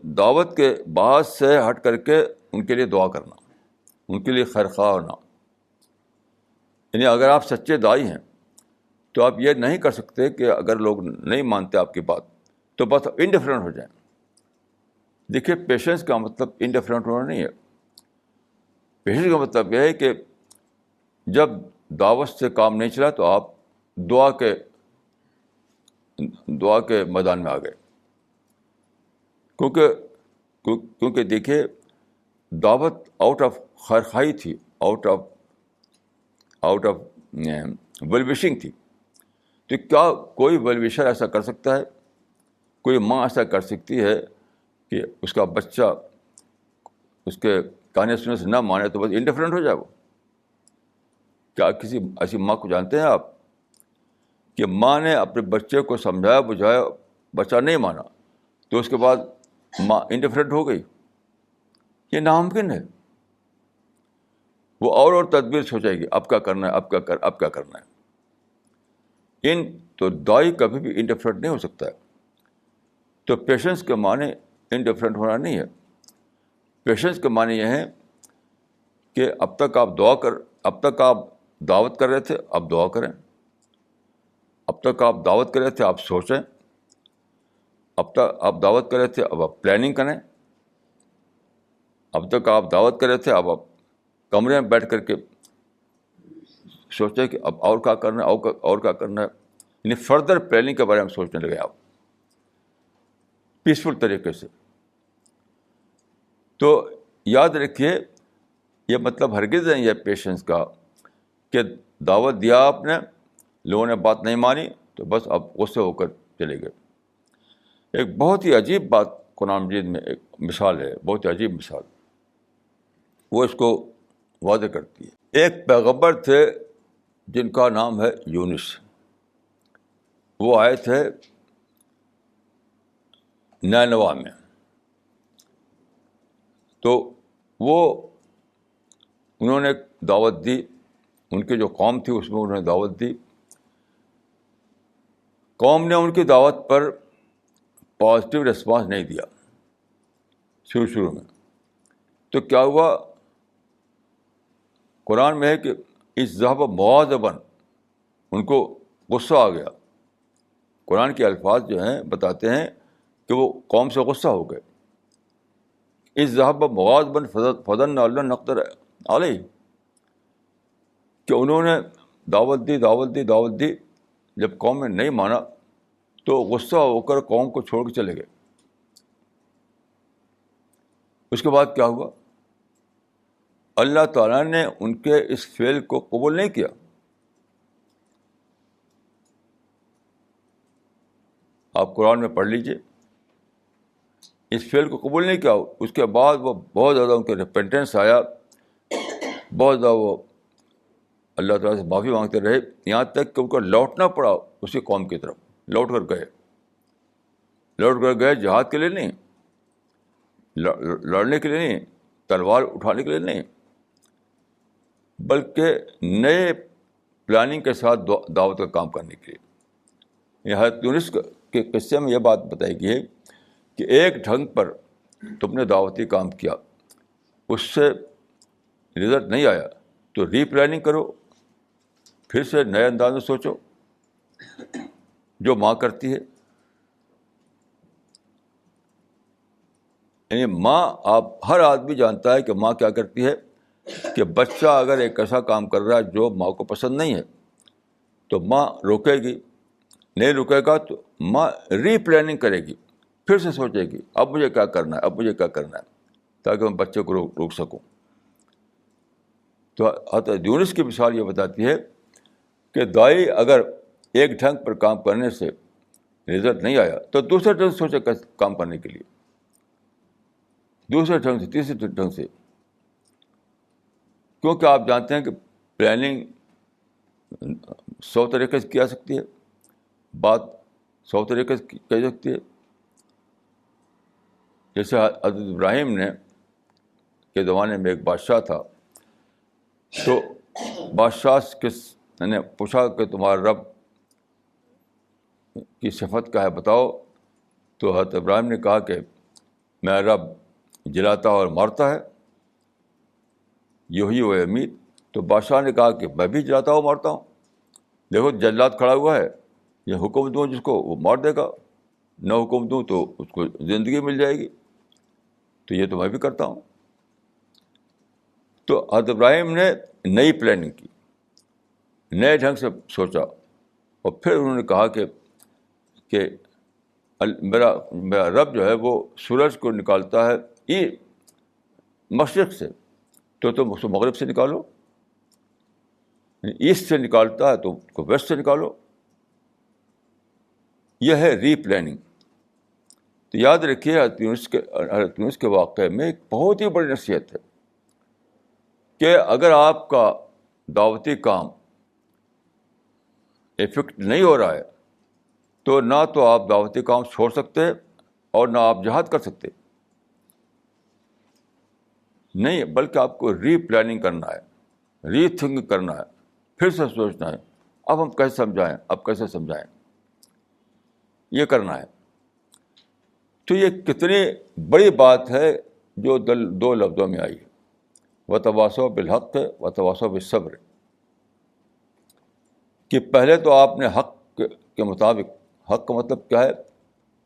دعوت کے بعد سے ہٹ کر کے ان کے لیے دعا کرنا، ان کے لیے خیر خواہ ہونا. یعنی اگر آپ سچے دائی ہیں تو آپ یہ نہیں کر سکتے کہ اگر لوگ نہیں مانتے آپ کی بات تو بس انڈیفرنٹ ہو جائیں. دیکھیے پیشنس کا مطلب انڈیفرنٹ ہونا نہیں ہے. پیشنس کا مطلب یہ ہے کہ جب دعوت سے کام نہیں چلا تو آپ دعا کے میدان میں آ گئے. کیونکہ دیکھیے دعوت آؤٹ آف خیرخواہی تھی، آؤٹ آف ویل وشنگ تھی. تو کیا کوئی ویل وشر ایسا کر سکتا ہے؟ کوئی ماں ایسا کر سکتی ہے کہ اس کا بچہ اس کے کہنے سننے سے نہ مانے تو بس انڈیفرنٹ ہو جائے؟ وہ کیا کسی ایسی ماں کو جانتے ہیں آپ کہ ماں نے اپنے بچے کو سمجھایا بجھایا، بچہ نہیں مانا تو اس کے بعد ماں انڈیفرنٹ ہو گئی؟ یہ ناممکن ہے. وہ اور تدبیر سوچے گی اب کیا کرنا ہے، اب کیا کرنا ہے. تو دائی کبھی بھی انڈیفرنٹ نہیں ہو سکتا ہے. تو پیشنس کے معنی انڈیفرنٹ ہونا نہیں ہے. پیشنس کے معنی یہ ہے کہ اب تک آپ دعوت کر رہے تھے، اب دعا کریں. اب تک آپ دعوت کر رہے تھے، آپ سوچیں. اب تک آپ دعوت کر رہے تھے، اب آپ پلاننگ کریں. اب تک آپ دعوت کر رہے تھے، اب آپ کمرے میں بیٹھ کر کے سوچیں کہ اب اور کیا کرنا ہے، اور کیا کرنا ہے. یعنی فردر پلاننگ کے بارے میں سوچنے لگے آپ پیسفل طریقے سے. تو یاد رکھیے یہ مطلب ہرگز نہیں ہے پیشنس کا کہ دعوت دیا آپ نے، لوگوں نے بات نہیں مانی تو بس اب غصے ہو کر چلے گئے. ایک بہت ہی عجیب بات قرآن مجید میں ایک مثال ہے، بہت ہی عجیب مثال، وہ اس کو واضح کرتی ہے. ایک پیغمبر تھے جن کا نام ہے یونس. وہ آئے تھے نینوا میں. تو انہوں نے دعوت دی، ان کی جو قوم تھی اس میں انہوں نے دعوت دی. قوم نے ان کی دعوت پر پازیٹیو ریسپانس نہیں دیا شروع میں. تو کیا ہوا؟ قرآن میں ہے کہ اس ذہب مغاضباً، ان کو غصہ آ گیا. قرآن کے الفاظ جو ہیں بتاتے ہیں کہ وہ قوم سے غصہ ہو گئے. اس ذہب مغاضباً فضن اللہ نقدر علیہ، کہ انہوں نے دعوت دی. جب قوم نے نہیں مانا تو غصہ ہو کر قوم کو چھوڑ کے چلے گئے. اس کے بعد کیا ہوا؟ اللہ تعالیٰ نے ان کے اس فعل کو قبول نہیں کیا. آپ قرآن میں پڑھ لیجئے، اس فعل کو قبول نہیں کیا. اس کے بعد وہ بہت زیادہ ان کے ریپینٹنس آیا، بہت زیادہ وہ اللہ تعالیٰ سے معافی مانگتے رہے، یہاں تک کہ ان کو لوٹنا پڑا اسی قوم کی طرف. لوٹ کر گئے جہاد کے لیے نہیں، لڑنے کے لیے نہیں، تلوار اٹھانے کے لیے نہیں، بلکہ نئے پلاننگ کے ساتھ دعوت کا کام کرنے کے لیے. حضرت یونس کے قصے میں یہ بات بتائی گئی ہے کہ ایک ڈھنگ پر تم نے دعوتی کام کیا، اس سے رزلٹ نہیں آیا تو ری پلاننگ کرو، پھر سے نئے انداز میں سوچو، جو ماں کرتی ہے. یعنی ماں، آپ ہر آدمی جانتا ہے کہ ماں کیا کرتی ہے کہ بچہ اگر ایک ایسا کام کر رہا ہے جو ماں کو پسند نہیں ہے تو ماں روکے گی. نہیں رکے گا تو ماں ری پلاننگ کرے گی، پھر سے سوچے گی اب مجھے کیا کرنا ہے، اب مجھے کیا کرنا ہے، تاکہ میں بچے کو روک سکوں. تو حضرت یونس کی مثال یہ بتاتی ہے کہ دائی اگر ایک ڈھنگ پر کام کرنے سے رزلٹ نہیں آیا تو دوسرے ڈھنگ سے سوچے کام کرنے کے لیے، دوسرے ڈھنگ سے، تیسرے ڈھنگ سے. کیونکہ آپ جانتے ہیں کہ پلاننگ 100 طریقے سے کی جا سکتی ہے، بات 100 طریقے سے کی جا سکتی ہے. جیسے حضرت ابراہیم نے کے زمانے میں ایک بادشاہ تھا، تو بادشاہ نے پوچھا کہ تمہارا رب کی صفت کیا ہے بتاؤ. تو حضرت ابراہیم نے کہا کہ میرا رب جلاتا اور مارتا ہے، یحیی و یمیت. تو بادشاہ نے کہا کہ میں بھی جلاتا ہوں مارتا ہوں، دیکھو جلاد کھڑا ہوا ہے، یہ حکم دوں جس کو وہ مار دے گا، نہ حکم دوں تو اس کو زندگی مل جائے گی، تو یہ تو میں بھی کرتا ہوں. تو حضرت ابراہیم نے نئی پلاننگ کی، نئے ڈھنگ سے سوچا، اور پھر انہوں نے کہا کہ میرا رب جو ہے وہ سورج کو نکالتا ہے مشرق سے، تو تم اس کو مغرب سے نکالو، ایسٹ سے نکالتا ہے تو اس کو ویسٹ سے نکالو. یہ ہے ری پلاننگ. تو یاد رکھیے حضرت یونس کے واقعے میں ایک بہت ہی بڑی نصیحت ہے کہ اگر آپ کا دعوتی کام افیکٹ نہیں ہو رہا ہے تو نہ تو آپ دعوتی کام چھوڑ سکتے اور نہ آپ جہاد کر سکتے، نہیں، بلکہ آپ کو ری پلاننگ کرنا ہے، ری تھنک کرنا ہے، پھر سے سوچنا ہے اب ہم کیسے سمجھائیں، اب کیسے سمجھائیں، یہ کرنا ہے. تو یہ کتنی بڑی بات ہے جو 2 لفظوں میں آئی ہے، وتواصوا بالحق وتواصوا بالصبر. کہ پہلے تو آپ نے حق کے مطابق، حق کا مطلب کیا ہے؟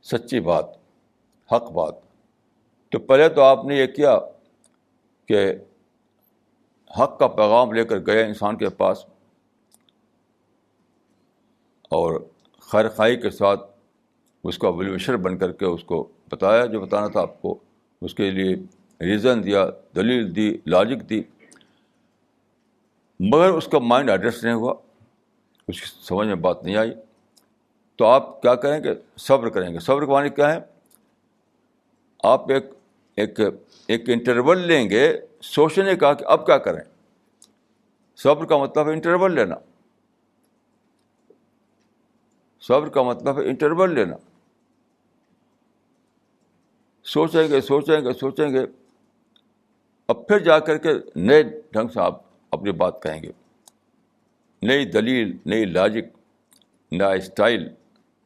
سچی بات، حق بات. تو پہلے تو آپ نے یہ کیا کہ حق کا پیغام لے کر گئے انسان کے پاس، اور خیر خواہی کے ساتھ اس کا ویلوشر بن کر کے اس کو بتایا جو بتانا تھا آپ کو، اس کے لیے ریزن دیا، دلیل دی، لاجک دی. مگر اس کا مائنڈ ایڈریس نہیں ہوا، اس کی سمجھ میں بات نہیں آئی. تو آپ کیا کریں گے؟ صبر کریں گے. صبر کے معنی کیا ہے؟ آپ ایک انٹرول لیں گے سوچنے کا کہ اب کیا کریں. صبر کا مطلب ہے انٹرول لینا، صبر کا مطلب ہے انٹرول لینا. سوچیں گے سوچیں گے سوچیں گے، اب پھر جا کر کے نئے ڈھنگ سے آپ اپنی بات کہیں گے، نئی دلیل، نئی لاجک، نیا اسٹائل،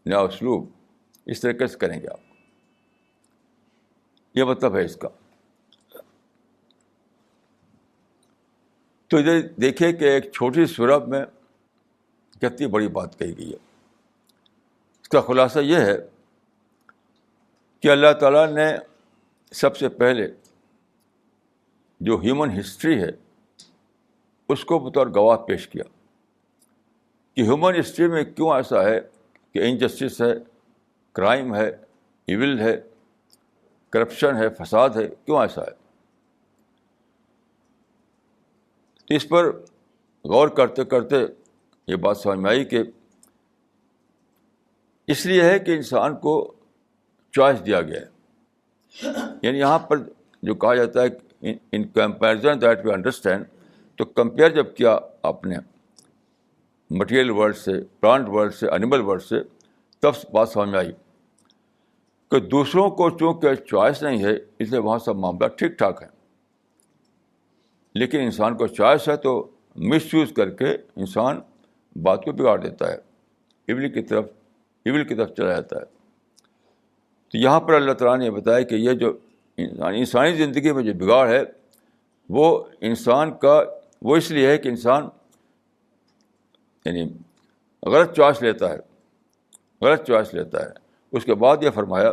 نیا اسلوب، اس طریقے سے کریں گے آپ. یہ مطلب ہے اس کا. تو یہ دیکھیے کہ ایک چھوٹی سورہ میں کتنی بڑی بات کہی گئی ہے. اس کا خلاصہ یہ ہے کہ اللہ تعالیٰ نے سب سے پہلے جو ہیومن ہسٹری ہے اس کو بطور گواہ پیش کیا کہ ہیومن ہسٹری میں کیوں ایسا ہے کہ انجسٹس ہے، کرائم ہے، ایول ہے، کرپشن ہے، فساد ہے، کیوں ایسا ہے. تو اس پر غور کرتے کرتے یہ بات سمجھ میں آئی کہ اس لیے ہے کہ انسان کو چوائس دیا گیا ہے. یعنی یہاں پر جو کہا جاتا ہے in comparison that we understand, تو کمپیئر جب کیا آپ نے مٹیریل ورلڈ سے، پلانٹ ورلڈ سے، اینیمل ورلڈ سے، تب بات سمجھ میں آئی کہ دوسروں کو چونکہ چوائس نہیں ہے اس لیے وہاں سب معاملہ ٹھیک ٹھاک ہیں، لیکن انسان کو چوائس ہے تو مس یوز کر کے انسان بات کو بگاڑ دیتا ہے، ایول کی طرف چلا جاتا ہے. تو یہاں پر اللہ تعالیٰ نے بتایا کہ یہ جو انسانی زندگی میں جو بگاڑ ہے وہ انسان کا، وہ اس لیے ہے کہ انسان یعنی غلط چوائس لیتا ہے، غلط چوائس لیتا ہے. اس کے بعد یہ فرمایا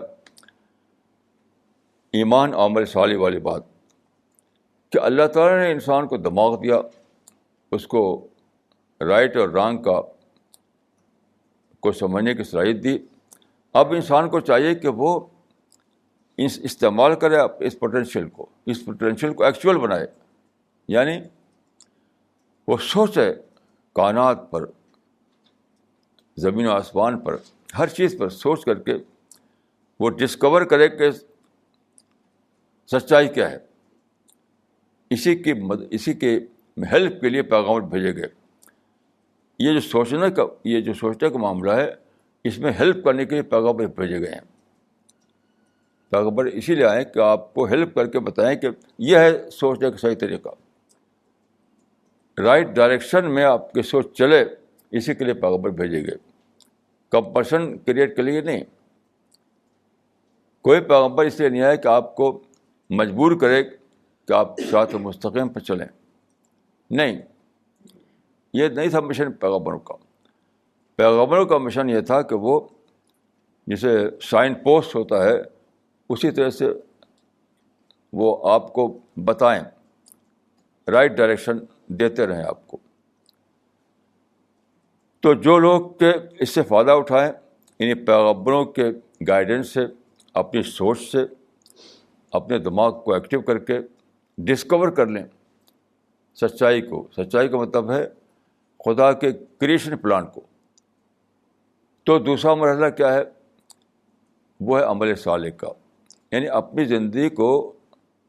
ایمان عمل صالح والی بات کہ اللہ تعالیٰ نے انسان کو دماغ دیا, اس کو رائٹ اور رانگ کو سمجھنے کی صلاحیت دی. اب انسان کو چاہیے کہ وہ استعمال کرے اس پوٹینشیل کو ایکچوئل بنائے. یعنی وہ سوچے کائنات پر, زمین و آسمان پر, ہر چیز پر سوچ کر کے وہ ڈسکور کرے کہ سچائی کیا ہے. اسی کے ہیلپ کے لیے پیغامات بھیجے گئے. یہ جو سوچنے کا معاملہ ہے, اس میں ہیلپ کرنے کے لیے پیغامات بھیجے گئے ہیں. پیغمبر اسی لیے آئے کہ آپ کو ہیلپ کر کے بتائیں کہ یہ ہے سوچنے کا صحیح طریقہ, رائٹ ڈائریکشن میں آپ کی سوچ چلے, اسی کے لیے پیغمبر بھیجے گئے, کمپلشن کریٹ کے لیے نہیں. کوئی پیغمبر اس لیے نہیں آئے کہ آپ کو مجبور کرے کہ آپ صراط مستقیم پر چلیں. نہیں, یہ نہیں تھا مشن پیغمبروں کا. پیغمبروں کا مشن یہ تھا کہ وہ جسے سائن پوسٹ ہوتا ہے اسی طرح سے وہ آپ کو بتائیں, رائٹ ڈائریکشن دیتے رہیں آپ کو. تو جو لوگ کے اس سے فائدہ اٹھائیں, انہیں پیغمبروں کے گائیڈنس سے, اپنی سوچ سے, اپنے دماغ کو ایکٹیو کر کے ڈسکور کر لیں سچائی کو. سچائی کا مطلب ہے خدا کے کریشن پلان کو. تو دوسرا مرحلہ کیا ہے؟ وہ ہے عمل صالح کا, یعنی اپنی زندگی کو,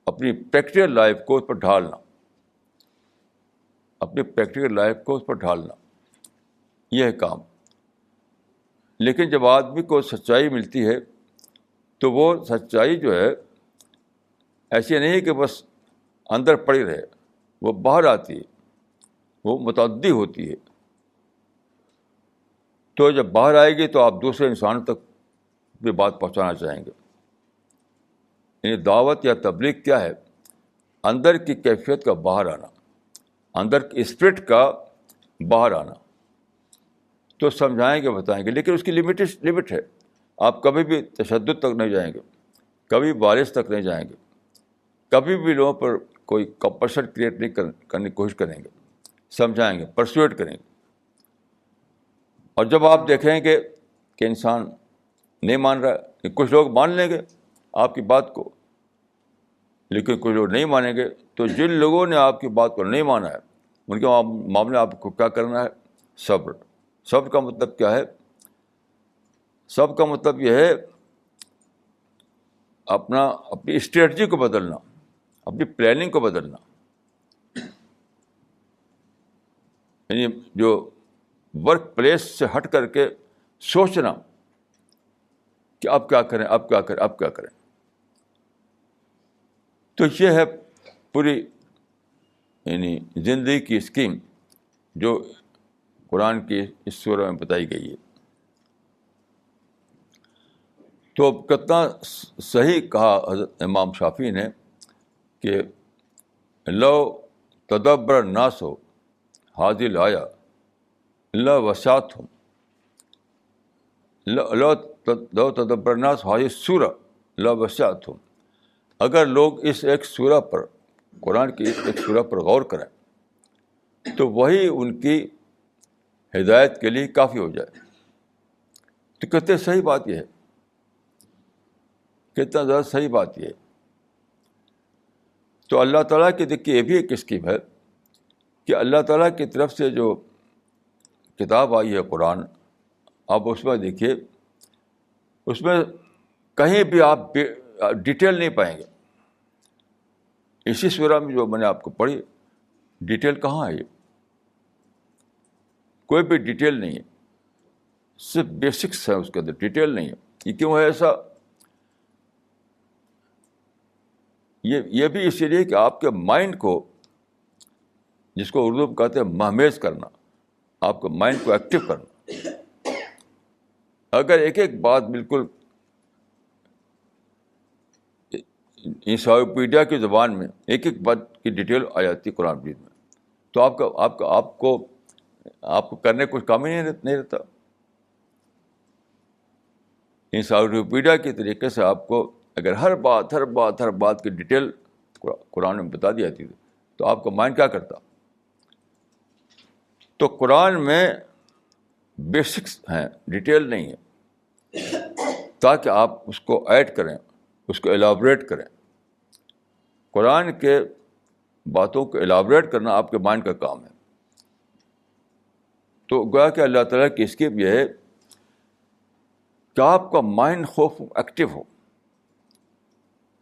اپنی پریکٹیکل لائف کو اس پر ڈھالنا, اپنی پریکٹیکل لائف کو اس پر ڈھالنا, یہ ہے کام. لیکن جب آدمی کو سچائی ملتی ہے تو وہ سچائی جو ہے ایسی نہیں کہ بس اندر پڑی رہے, وہ باہر آتی ہے, وہ متعدی ہوتی ہے. تو جب باہر آئے گی تو آپ دوسرے انسانوں تک بھی بات پہنچانا چاہیں گے. یعنی دعوت یا تبلیغ کیا ہے؟ اندر کی کیفیت کا باہر آنا, اندر کی اسپرٹ کا باہر آنا. تو سمجھائیں گے, بتائیں گے, لیکن اس کی لمٹ ہے. آپ کبھی بھی تشدد تک نہیں جائیں گے, کبھی بارش تک نہیں جائیں گے, کبھی بھی لوگوں پر کوئی کمپلشن کریٹ نہیں کرنے کی کوشش کریں گے. سمجھائیں گے, پرسویٹ کریں گے. اور جب آپ دیکھیں گے کہ انسان نہیں مان رہا, کچھ لوگ مان لیں گے آپ کی بات کو, لیکن کچھ لوگ نہیں مانیں گے, تو جن لوگوں نے آپ کی بات کو نہیں مانا ہے ان کے معاملے آپ کو کیا کرنا ہے؟ صبر. صبر کا مطلب کیا ہے؟ صبر کا مطلب یہ ہے اپنی اسٹریٹجی کو بدلنا, اپنی پلاننگ کو بدلنا. یعنی جو ورک پلیس سے ہٹ کر کے سوچنا کہ اب کیا کریں, اب کیا کریں, اب کیا کریں. تو یہ ہے پوری یعنی زندگی کی اسکیم جو قرآن کی اس سورہ میں بتائی گئی ہے. تو کتنا صحیح کہا حضرت امام شافعی نے کہ لو تدبر الناس هذه الآية لوسعتهم, لو تدبر الناس هذه السورة لوسعتهم. اگر لوگ اس ایک سورہ پر, قرآن کی ایک سورہ پر غور کریں تو وہی ان کی ہدایت کے لیے کافی ہو جائے. تو کتنے صحیح بات یہ ہے, کتنا زیادہ صحیح بات یہ ہے. تو اللہ تعالیٰ کی دیکھیے یہ بھی ایک اسکیم ہے کہ اللہ تعالیٰ کی طرف سے جو کتاب آئی ہے قرآن, آپ اس میں دیکھیے, اس میں کہیں بھی آپ ڈیٹیل نہیں پائیں گے. اسی سورہ میں جو میں نے آپ کو پڑھی, ڈیٹیل کہاں ہے؟ یہ کوئی بھی ڈیٹیل نہیں ہے, صرف بیسکس ہے اس کے اندر, ڈیٹیل نہیں ہے. یہ کیوں ہے ایسا؟ یہ بھی اسی لیے کہ آپ کے مائنڈ کو, جس کو اردو میں کہتے ہیں مہمیز کرنا, آپ کے مائنڈ کو ایکٹیو کرنا. اگر ایک ایک بات بالکل انسائکلوپیڈیا کی زبان میں ایک ایک بات کی ڈیٹیل آ جاتی ہے قرآن مجید میں, تو آپ کو کرنے کچھ کام ہی نہیں رہتا. انسائکلوپیڈیا کے طریقے سے آپ کو اگر ہر بات کی ڈیٹیل قرآن میں بتا دی جاتی تھی تو آپ کا مائنڈ کیا کرتا؟ تو قرآن میں بیسکس ہیں، ڈیٹیل نہیں ہے، تاکہ آپ اس کو ایڈ کریں، اس کو ایلابریٹ کریں. قرآن کے باتوں کو ایلابریٹ کرنا آپ کے مائنڈ کا کام ہے. تو گویا کہ اللہ تعالیٰ کی اسکیم یہ ہے کہ آپ کا مائنڈ خوف ایکٹیو ہو.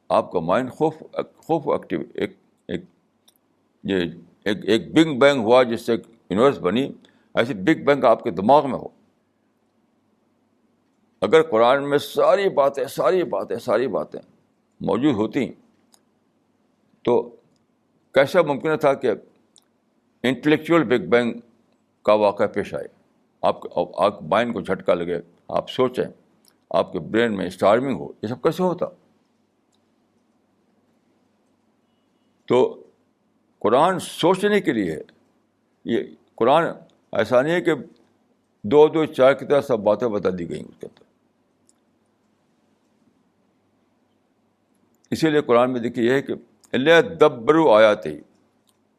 آپ کا مائنڈ خوف ایکٹیو. ایک بگ بینگ ہوا جس سے یونیورس بنی، ایسی بگ بینگ آپ کے دماغ میں ہو. اگر قرآن میں ساری باتیں موجود ہوتی تو کیسا ممکن تھا کہ انٹلیکچوئل بگ بینگ کا واقعہ پیش آئے، آپ مائنڈ کو جھٹکا لگے، آپ سوچیں، آپ کے برین میں اسٹارمنگ ہو. یہ سب کیسے ہوتا؟ تو قرآن سوچنے کے لیے ہے. یہ قرآن ایسا نہیں ہے کہ 2-4 کی طرح سب باتیں بتا دی گئیں اس کے اندر. اسی لیے قرآن میں دیکھیے یہ ہے کہ اللہ دبروا آیات ہی،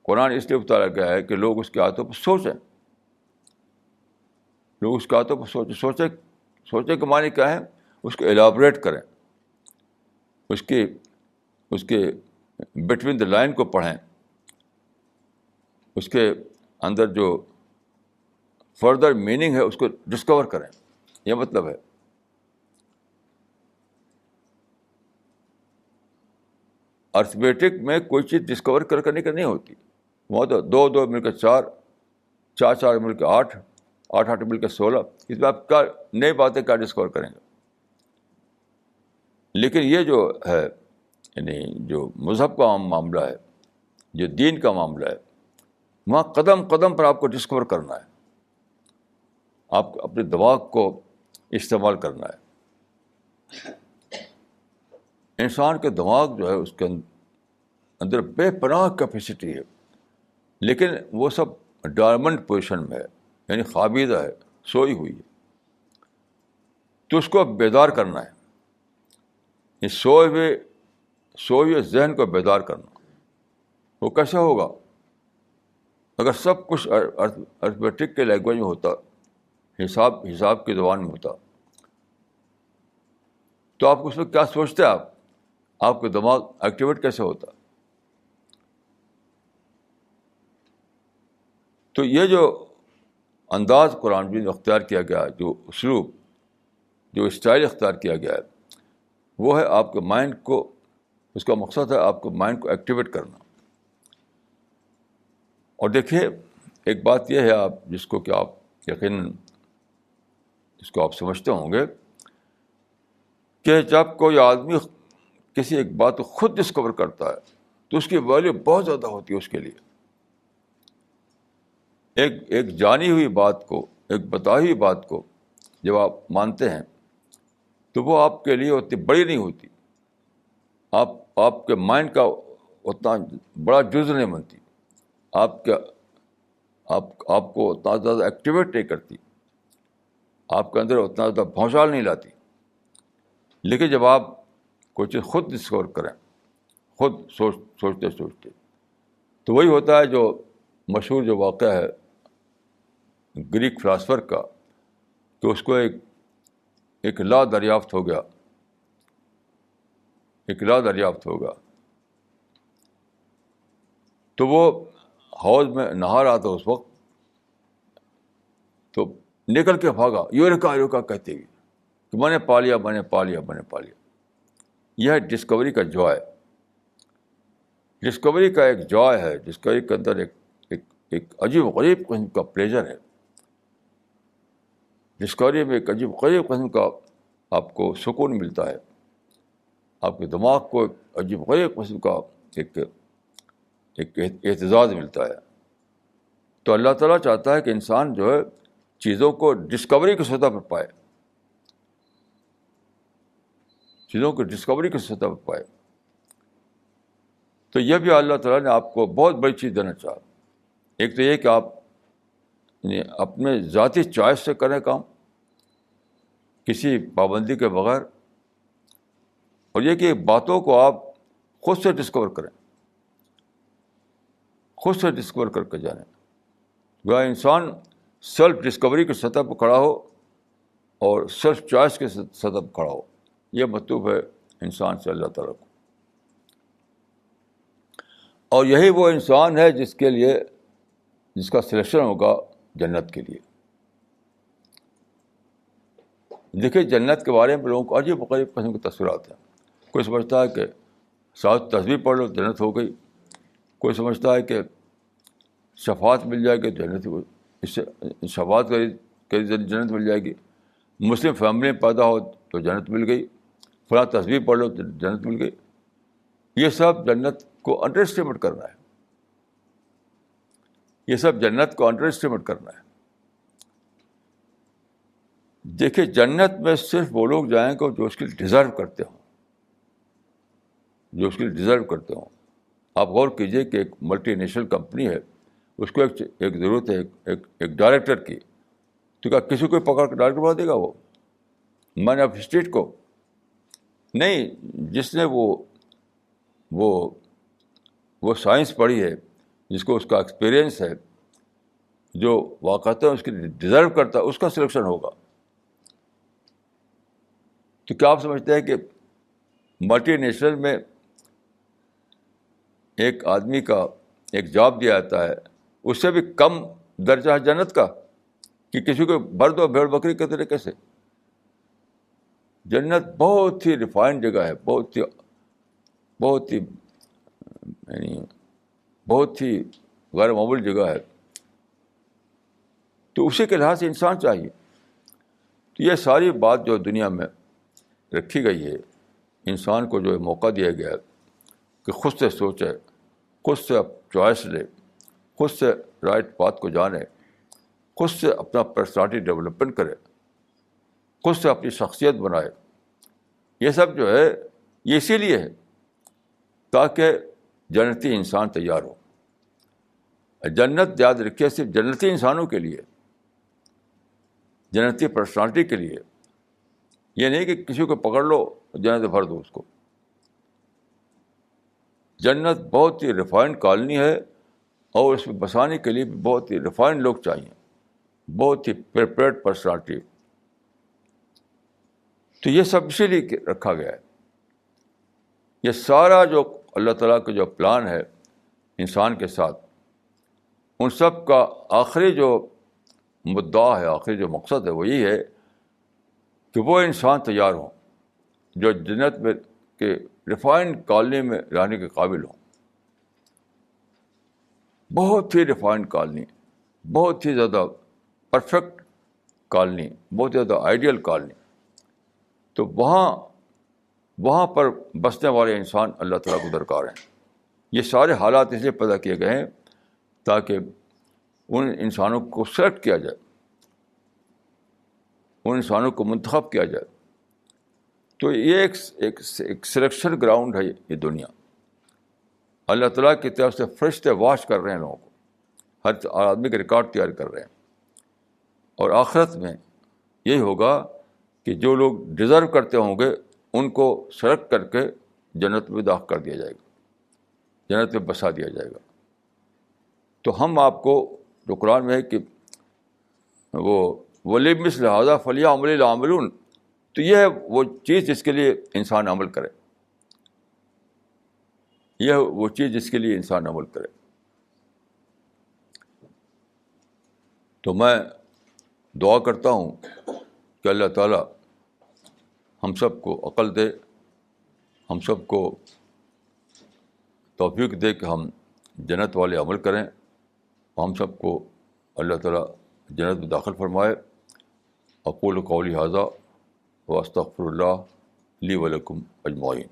قرآن اس لیے اتارا گیا ہے کہ لوگ اس کی آیتوں پر سوچیں. لوگ اس کی آیتوں پر سوچیں کہ معنی کیا ہے، اس کو ایلابریٹ کریں، اس کے بٹوین دا لائن کو پڑھیں، اس کے اندر جو فردر میننگ ہے اس کو ڈسکور کریں. یہ مطلب ہے. ارتھمیٹک میں کوئی چیز ڈسکور کرنے کا نہیں ہوتی. وہاں تو 2 مل کے 4، 4 مل کے 8، 8 مل کے 16. اس میں آپ کیا نئی باتیں کیا ڈسکور کریں گے؟ لیکن یہ جو ہے، یعنی جو مذہب کا معاملہ ہے، جو دین کا معاملہ ہے، وہاں قدم قدم پر آپ کو ڈسکور کرنا ہے. آپ کو اپنے دماغ کو استعمال کرنا ہے. انسان کے دماغ جو ہے اس کے اندر بے پناہ کیپیسٹی ہے، لیکن وہ سب ڈارمنٹ پوزیشن میں ہے، یعنی خوابیدہ ہے، سوئی ہوئی ہے. تو اس کو بیدار کرنا ہے. یہ سوئے ہوئے ذہن کو بیدار کرنا. وہ کیسے ہوگا؟ اگر سب کچھ ارتھمیٹک کے لینگویج میں ہوتا، حساب کی زبان میں ہوتا، تو آپ اس میں کیا سوچتے؟ آپ کا دماغ ایکٹیویٹ کیسے ہوتا؟ تو یہ جو انداز قرآن میں اختیار کیا گیا، جو اسلوب، جو اسٹائل اختیار کیا گیا ہے، وہ ہے آپ کے مائنڈ کو، اس کا مقصد ہے آپ کو مائنڈ کو ایکٹیویٹ کرنا. اور دیکھیے ایک بات یہ ہے، آپ جس کو کہ آپ یقیناً اس کو آپ سمجھتے ہوں گے، کہ جب کوئی آدمی کسی ایک بات کو خود ڈسکور کرتا ہے تو اس کی ویلیو بہت زیادہ ہوتی ہے اس کے لیے. ایک جانی ہوئی بات کو، ایک بتائی ہوئی بات کو جب آپ مانتے ہیں تو وہ آپ کے لیے اتنی بڑی نہیں ہوتی. آپ کے مائنڈ کا اتنا بڑا جز نہیں بنتی. آپ کو اتنا زیادہ ایکٹیویٹ نہیں کرتی، آپ کے اندر اتنا زیادہ بھونچال نہیں لاتی. لیکن جب آپ کوئی چیز خود ڈسکور کریں، خود سوچتے تو وہی ہوتا ہے جو مشہور جو واقعہ ہے گریک فلاسفر کا، کہ اس کو ایک لا دریافت ہو گیا. تو وہ حوض میں نہا رہا تھا اس وقت، تو نکل کے بھاگا، یوریکا کہتے ہوئے کہ میں نے پا لیا. یہ ہے ڈسکوری کا جوائے. ڈسکوری کا ایک جوائے ہے، ڈسکوری کے اندر ایک عجیب غریب قسم کا پلیزر ہے. ڈسکوری میں ایک عجیب غریب قسم کا آپ کو سکون ملتا ہے، آپ کے دماغ کو ایک عجیب غریب قسم کا ایک اعتزاز ملتا ہے. تو اللہ تعالیٰ چاہتا ہے کہ انسان جو ہے چیزوں کو ڈسکوری کی سطح پر پائے، تو یہ بھی اللہ تعالیٰ نے آپ کو بہت بڑی چیز دینا چاہا. ایک تو یہ کہ آپ اپنے ذاتی چوائس سے کریں کام، کسی پابندی کے بغیر. اور یہ کہ باتوں کو آپ خود سے ڈسکور کریں، خود سے ڈسکور کر کے جانیں. وہ انسان سیلف ڈسکوری کی سطح پہ کھڑا ہو اور سیلف چوائس کے سطح پہ کھڑا ہو. یہ مطلوب ہے انسان سے اللہ تعالیٰ کو. اور یہی وہ انسان ہے جس کا سلیکشن ہوگا جنت کے لیے. دیکھیے جنت کے بارے میں لوگوں کو عجیب مختلف قسم کے تصورات ہیں. کوئی سمجھتا ہے کہ 7 تسبیح پڑھ لو جنت ہو گئی. کوئی سمجھتا ہے کہ شفاعت مل جائے گی جنت ہو، اس سے شفاعت کے ذریعے جنت مل جائے گی. مسلم فیملی میں پیدا ہو تو جنت مل گئی. فلاں تسبیح پڑھ لو جنت مل گئی. یہ سب جنت کو انڈر اسٹیمیٹ کرنا ہے. یہ سب جنت کو انڈر اسٹیمیٹ کرنا ہے. دیکھیے جنت میں صرف وہ لوگ جائیں گے جو اس کے لیے ڈیزرو کرتے ہوں، جو اس کے لیے ڈیزرو کرتے ہوں. آپ غور کیجیے کہ ایک ملٹی نیشنل کمپنی ہے، اس کو ایک ضرورت ہے ایک ڈائریکٹر کی. تو کیا کسی کو پکڑ کے ڈائریکٹر بنا دے گا وہ مین آف اسٹیٹ کو؟ نہیں. جس نے وہ سائنس پڑھی ہے، جس کو اس کا ایکسپیرئنس ہے، جو واقعات اس کے ڈیزرو کرتا ہے، اس کا سلیکشن ہوگا. تو کیا آپ سمجھتے ہیں کہ ملٹی نیشنل میں ایک آدمی کا ایک جاب دیا جاتا ہے، اس سے بھی کم درجہ ہے جنت کا کہ کسی کو بھر دو بھیڑ بکری کے طریقے سے؟ جنت بہت ہی ریفائنڈ جگہ ہے، بہت ہی غیر معمولی جگہ ہے. تو اسی کے لحاظ سے انسان چاہیے. تو یہ ساری بات جو دنیا میں رکھی گئی ہے، انسان کو جو موقع دیا گیا ہے کہ خود سے سوچے، خود سے چوائس لے، خود سے رائٹ بات کو جانے، خود سے اپنا پرسنالٹی ڈیولپمنٹ کرے، خود سے اپنی شخصیت بنائے. یہ سب جو ہے یہ اسی لیے ہے تاکہ جنتی انسان تیار ہو. جنت یاد رکھیے صرف جنتی انسانوں کے لیے، جنتی پرسنالٹی کے لیے. یہ نہیں کہ کسی کو پکڑ لو جنت بھر دو اس کو. جنت بہت ہی ریفائنڈ کالونی ہے اور اس میں بسانے کے لیے بھی بہت ہی ریفائنڈ لوگ چاہیے، بہت ہی پریپیئرڈ پرسنالٹی. تو یہ سب اسی لیے رکھا گیا ہے. یہ سارا جو اللہ تعالیٰ کا جو پلان ہے انسان کے ساتھ، ان سب کا آخری جو مدعا ہے، آخری جو مقصد ہے وہ یہی ہے کہ وہ انسان تیار ہوں جو جنت میں کے ریفائنڈ کالونی میں رہنے کے قابل ہوں. بہت ہی ریفائنڈ کالونی، بہت ہی زیادہ پرفیکٹ کالونی، بہت زیادہ آئیڈیل کالونی. تو وہاں پر بسنے والے انسان اللہ تعالیٰ کو درکار ہیں. یہ سارے حالات اس لیے پیدا کیے گئے ہیں تاکہ ان انسانوں کو سلیکٹ کیا جائے، ان انسانوں کو منتخب کیا جائے. تو یہ ایک سلیکشن گراؤنڈ ہے یہ دنیا. اللہ تعالیٰ کی طرف سے فرشتے واچ کر رہے ہیں لوگوں کو، ہر آدمی کے ریکارڈ تیار کر رہے ہیں. اور آخرت میں یہی ہوگا کہ جو لوگ ڈیزرو کرتے ہوں گے ان کو سلیکٹ کر کے جنت میں داخل کر دیا جائے گا، جنت میں بسا دیا جائے گا. تو ہم آپ کو جو قرآن میں ہے کہ ولی مثل ھذا فلیعمل العاملون، تو یہ ہے وہ چیز جس کے لیے انسان عمل کرے، یہ وہ چیز جس کے لیے انسان عمل کرے. تو میں دعا کرتا ہوں کہ اللہ تعالیٰ ہم سب کو عقل دے، ہم سب کو توفیق دے کہ ہم جنت والے عمل کریں، ہم سب کو اللہ تعالیٰ جنت میں داخل فرمائے. اقول قولی ھذا واستغفر اللہ لی ولکم اجمعین.